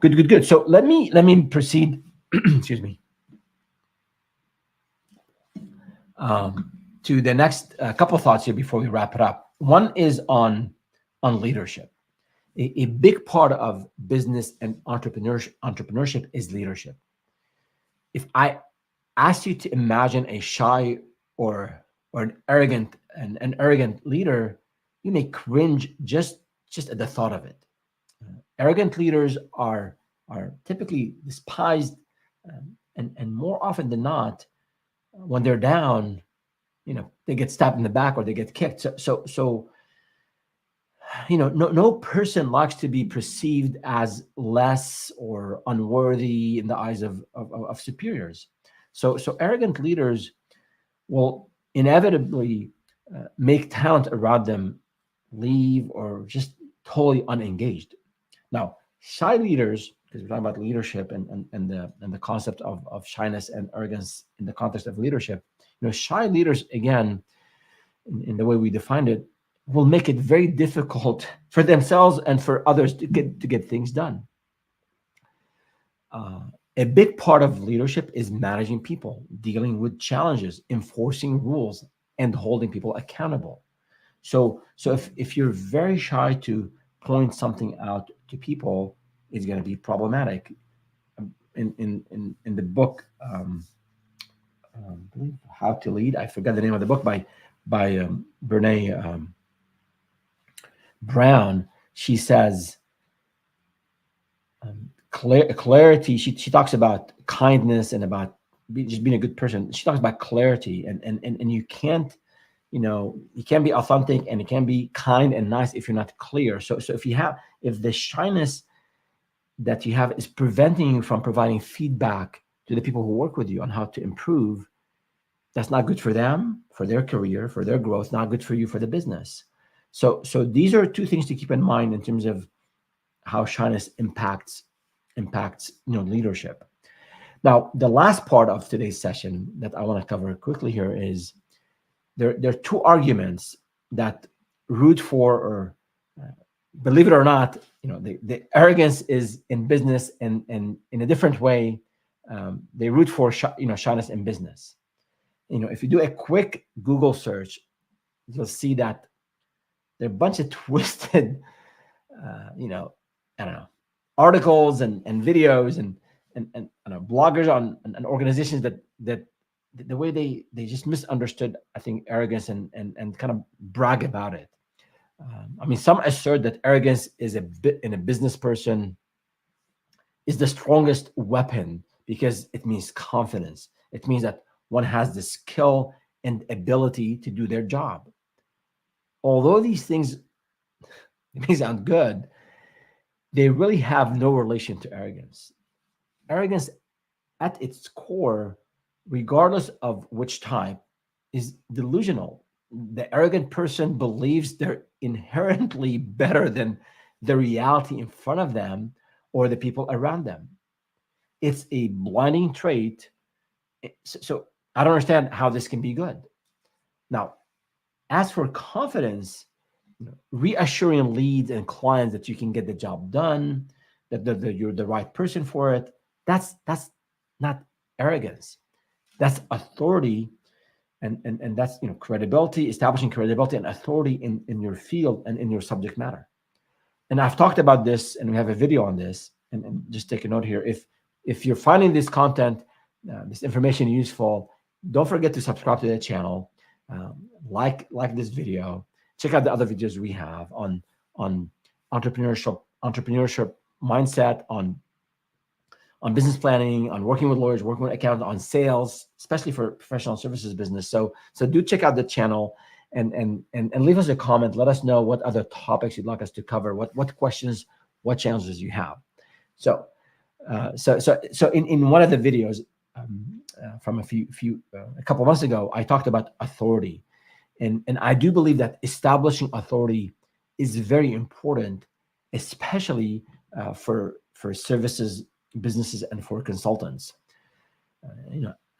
Good. So let me proceed. Excuse me. To the next couple of thoughts here before we wrap it up. One is on leadership. A big part of business and entrepreneurship is leadership. If I ask you to imagine a shy or an arrogant leader, you may cringe just at the thought of it. Arrogant leaders are typically despised, and more often than not, when they're down, they get stabbed in the back or they get kicked. So no person likes to be perceived as less or unworthy in the eyes of superiors. So arrogant leaders will inevitably make talent around them leave or just totally unengaged. Now, shy leaders, because we're talking about leadership and the concept of shyness and arrogance in the context of leadership, shy leaders, again, in the way we defined it, will make it very difficult for themselves and for others to get things done. A big part of leadership is managing people, dealing with challenges, enforcing rules, and holding people accountable. So if you're very shy to point something out to people, it's going to be problematic. In the book, How to Lead, I forgot the name of the book by Brene Brown. She says clarity. She talks about kindness and about just being a good person. She talks about clarity, and you can't, you can be authentic and it can be kind and nice if you're not clear. So if the shyness that you have is preventing you from providing feedback to the people who work with you on how to improve, that's not good for them, for their career, for their growth, not good for you, for the business. So these are two things to keep in mind in terms of how shyness impacts leadership. Now, the last part of today's session that I want to cover quickly here is there are two arguments that root for, or believe it or not, the arrogance is in business, and in a different way, they root for shyness in business. If you do a quick Google search, you'll see that there are a bunch of twisted, I don't know, articles and videos and bloggers and organizations that the way they just misunderstood, I think, arrogance and kind of brag about it. Some assert that arrogance is in a business person is the strongest weapon because it means confidence. It means that one has the skill and ability to do their job. Although these things may sound good, they really have no relation to arrogance. Arrogance, at its core, regardless of which type, is delusional. The arrogant person believes they're inherently better than the reality in front of them or the people around them. It's a blinding trait. So I don't understand how this can be good. Now, as for confidence, reassuring leads and clients that you can get the job done, that you're the right person for it, that's not arrogance. That's authority, and that's credibility, establishing credibility and authority in your field and in your subject matter. And I've talked about this, and we have a video on this. And just take a note here. If you're finding this content, this information useful, don't forget to subscribe to the channel, like this video. Check out the other videos we have on entrepreneurship mindset, on business planning, on working with lawyers, working with accountants, on sales, especially for professional services business. So do check out the channel and leave us a comment. Let us know what other topics you'd like us to cover, what questions, what challenges you have. So So in one of the videos from a couple months ago, I talked about authority, and I do believe that establishing authority is very important, especially for services businesses and for consultants.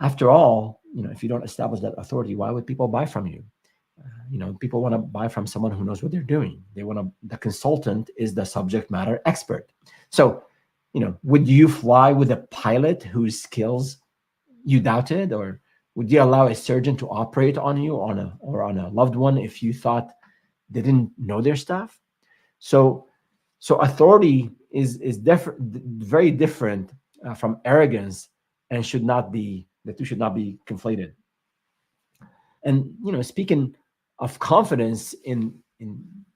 After all, if you don't establish that authority, why would people buy from you? People want to buy from someone who knows what they're doing. The consultant is the subject matter expert. So, would you fly with a pilot whose skills you doubted, or would you allow a surgeon to operate on you or on a loved one if you thought they didn't know their stuff? So authority is different, very different from arrogance, and the two should not be conflated. And speaking of confidence in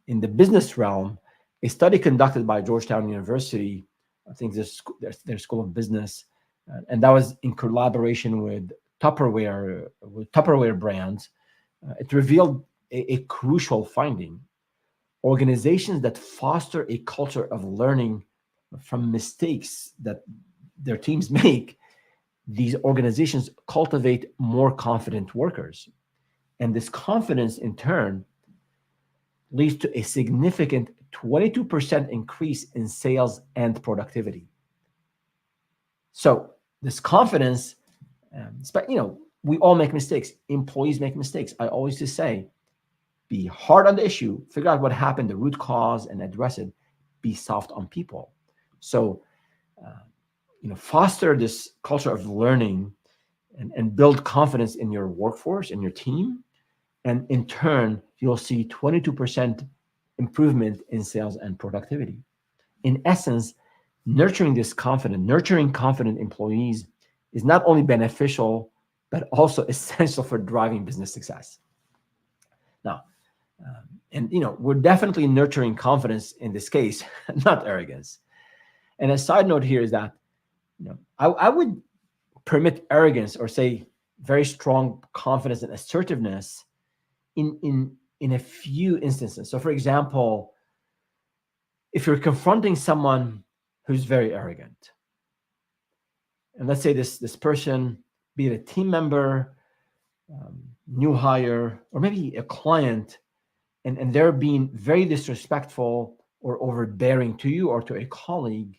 the business realm, a study conducted by Georgetown University, I think their School of Business, and that was in collaboration with Tupperware brands. It revealed a crucial finding: organizations that foster a culture of learning from mistakes that their teams make, these organizations cultivate more confident workers. And this confidence, in turn, leads to a significant 22% increase in sales and productivity. So this confidence, we all make mistakes. Employees make mistakes. I always just say, be hard on the issue, figure out what happened, the root cause, and address it. Be soft on people. So, foster this culture of learning and build confidence in your workforce and your team. And in turn, you'll see 22% improvement in sales and productivity. In essence, nurturing confident employees is not only beneficial, but also essential for driving business success. Now, we're definitely nurturing confidence in this case, not arrogance. And a side note here is that, I would permit arrogance, or say very strong confidence and assertiveness, in a few instances. So, for example, if you're confronting someone who's very arrogant, and let's say this person, be it a team member, new hire, or maybe a client, and they're being very disrespectful or overbearing to you or to a colleague.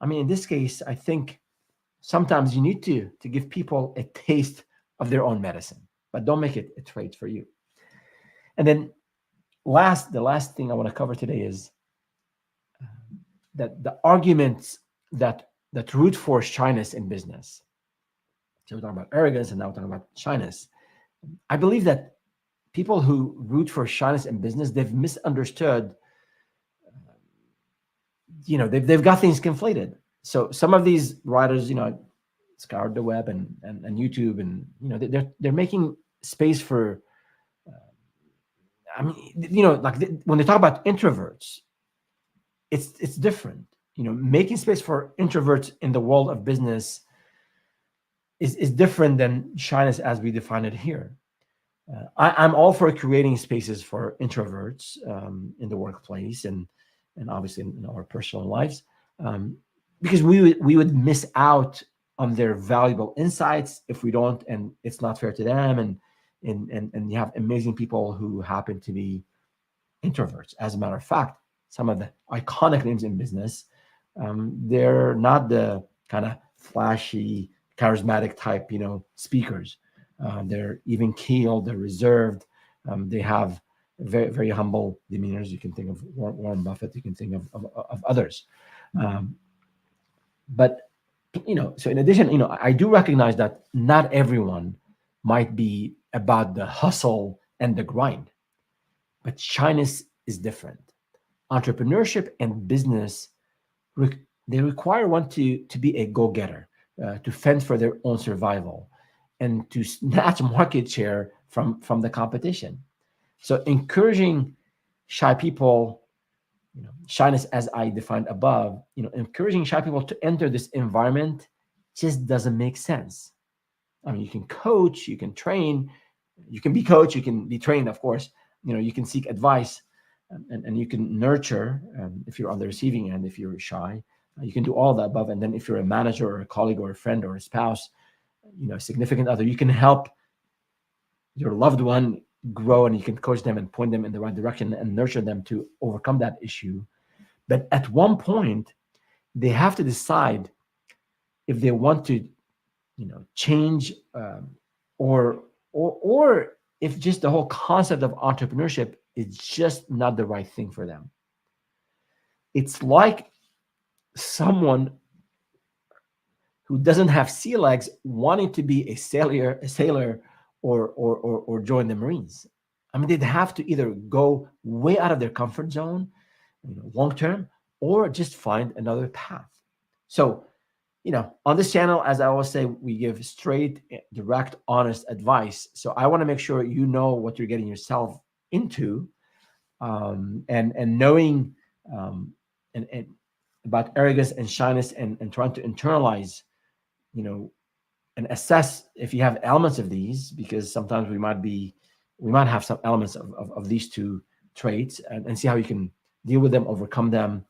I mean, in this case, I think sometimes you need to give people a taste of their own medicine, but don't make it a trait for you. And then the last thing I want to cover today is that the arguments that root for shyness in business. So we're talking about arrogance, and now we're talking about shyness. I believe that people who root for shyness in business, they've misunderstood. They've got things conflated. So some of these writers, scoured the web and YouTube, and they're making space for. When they talk about introverts, it's different. Making space for introverts in the world of business is different than shyness as we define it here. I'm all for creating spaces for introverts in the workplace and obviously in our personal lives, because we would miss out on their valuable insights if we don't, and it's not fair to them. And you have amazing people who happen to be introverts. As a matter of fact, some of the iconic names in business, they're not the kind of flashy, charismatic type, speakers. They're even keeled, they're reserved. They have very, very humble demeanors. You can think of Warren Buffett, you can think of others. But, so in addition, I do recognize that not everyone might be about the hustle and the grind, but shyness is different. Entrepreneurship and business, they require one to be a go-getter, to fend for their own survival, and to snatch market share from the competition. So encouraging shy people, shyness as I defined above, encouraging shy people to enter this environment just doesn't make sense. I mean, you can coach, you can train, you can be coached, you can be trained, of course. You can seek advice, and you can nurture if you're on the receiving end, if you're shy. You can do all the above. And then if you're a manager or a colleague or a friend or a spouse, a significant other, you can help your loved one grow, and you can coach them and point them in the right direction and nurture them to overcome that issue. But at one point, they have to decide if they want to, change, or if just the whole concept of entrepreneurship is just not the right thing for them. It's like someone who doesn't have sea legs wanting to be a sailor, or join the Marines. I mean, they'd have to either go way out of their comfort zone, long term, or just find another path. So, on this channel, as I always say, we give straight, direct, honest advice. So I want to make sure you know what you're getting yourself into, and knowing, and about arrogance and shyness, and trying to internalize, and assess if you have elements of these, because sometimes we might have some elements of these two traits, and see how you can deal with them, overcome them,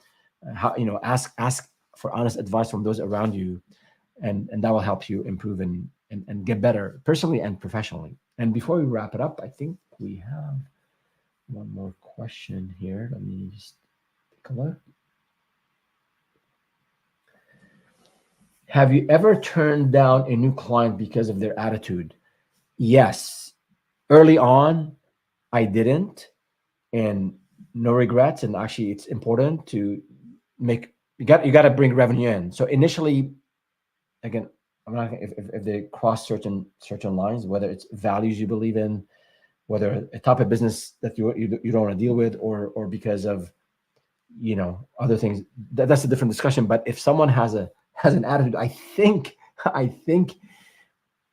how, ask for honest advice from those around you, and that will help you improve and get better personally and professionally. And before we wrap it up, I think we have one more question here. Let me just take a look. Have you ever turned down a new client because of their attitude? Yes. Early on, I didn't, and no regrets. And actually, it's important to you got to bring revenue in. So initially, again, I'm not if they cross certain lines, whether it's values you believe in, whether a type of business that you don't want to deal with, or because of other things, that's a different discussion. But if someone has an attitude, I think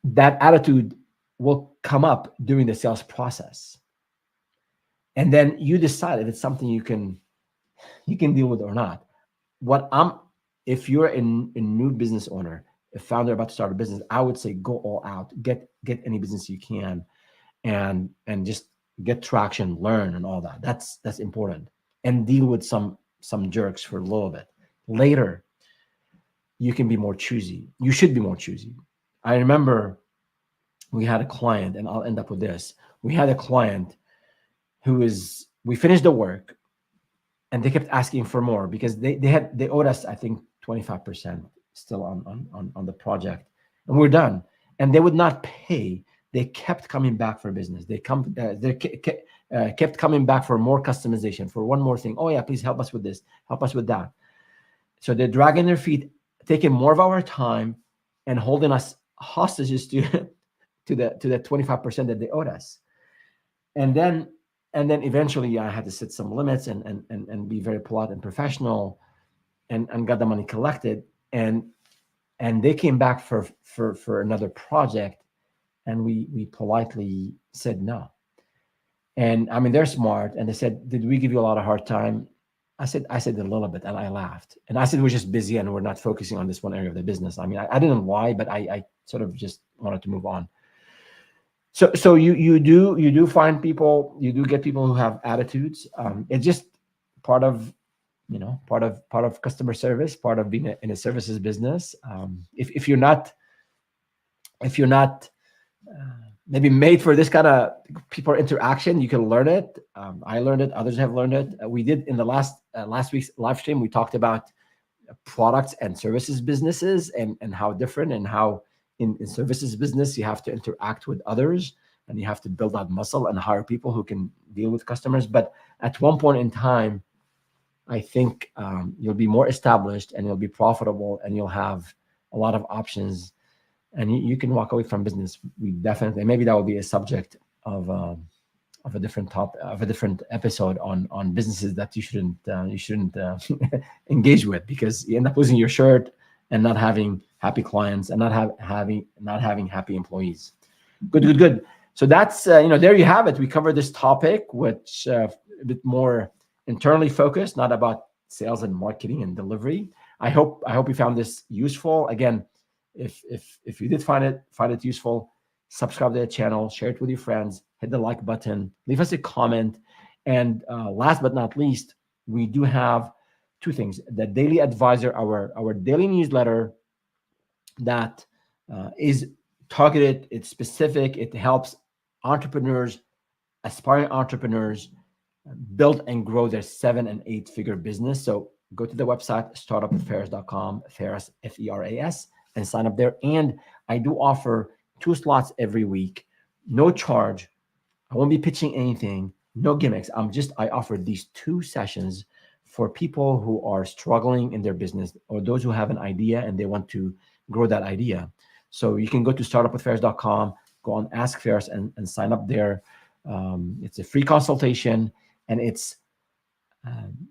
that attitude will come up during the sales process, and then you decide if it's something you can deal with or not. If you're a new business owner, a founder about to start a business, I would say go all out, get any business you can, and just get traction, learn, and all that. That's important, and deal with some jerks for a little bit. Later, you can be more choosy. You should be more choosy. I remember we had a client, and I'll end up with this. We had a client we finished the work, and they kept asking for more because they owed us, I think, 25% still on the project, and we're done. And they would not pay. They kept coming back for business. They kept coming back for more customization, for one more thing. Oh yeah, please help us with this, help us with that. So they're dragging their feet, taking more of our time, and holding us hostages to the 25% that they owed us. And then eventually I had to set some limits and be very polite and professional, and got the money collected, and they came back for another project, and we politely said no. And I mean, they're smart, and they said, "Did we give you a lot of hard time?" I said a little bit, and I laughed, and I said we're just busy and we're not focusing on this one area of the business. I mean, I didn't know why, but I sort of just wanted to move on. So you do find people, you do get people who have attitudes. It's just part of customer service, part of being in a services business. If you're not maybe made for this kind of people interaction, you can learn it. I learned it. Others have learned it. We did in the last week's live stream. We talked about products and services businesses, and how different, and how in services business you have to interact with others, and you have to build that muscle and hire people who can deal with customers. But at one point in time, I think you'll be more established, and you'll be profitable, and you'll have a lot of options, and you can walk away from business. We definitely, maybe that will be a subject of a different topic, of a different episode on businesses that you shouldn't engage with, because you end up losing your shirt and not having happy clients, and not having happy employees. Good. So that's there you have it. We covered this topic, which a bit more internally focused, not about sales and marketing and delivery. I hope you found this useful. Again, if you did find it useful, subscribe to the channel, share it with your friends, hit the like button, leave us a comment, and last but not least, we do have two things: the Daily Advisor, our daily newsletter that is targeted, it's specific, it helps entrepreneurs, aspiring entrepreneurs build and grow their 7 and 8 figure business. So go to the website, startupwithferris.com, Ferris, Feras, and sign up there. And I do offer 2 slots every week, no charge. I won't be pitching anything, no gimmicks. I offer these 2 sessions for people who are struggling in their business, or those who have an idea and they want to grow that idea. So you can go to startupwithferris.com, go on Ask Ferris and sign up there. It's a free consultation, and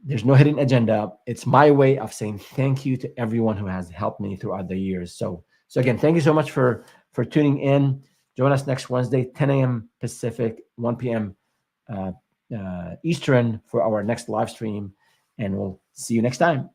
there's no hidden agenda. It's my way of saying thank you to everyone who has helped me throughout the years. So again, thank you so much for tuning in. Join us next Wednesday, 10 a.m. Pacific, 1 p.m. Eastern for our next live stream, and we'll see you next time.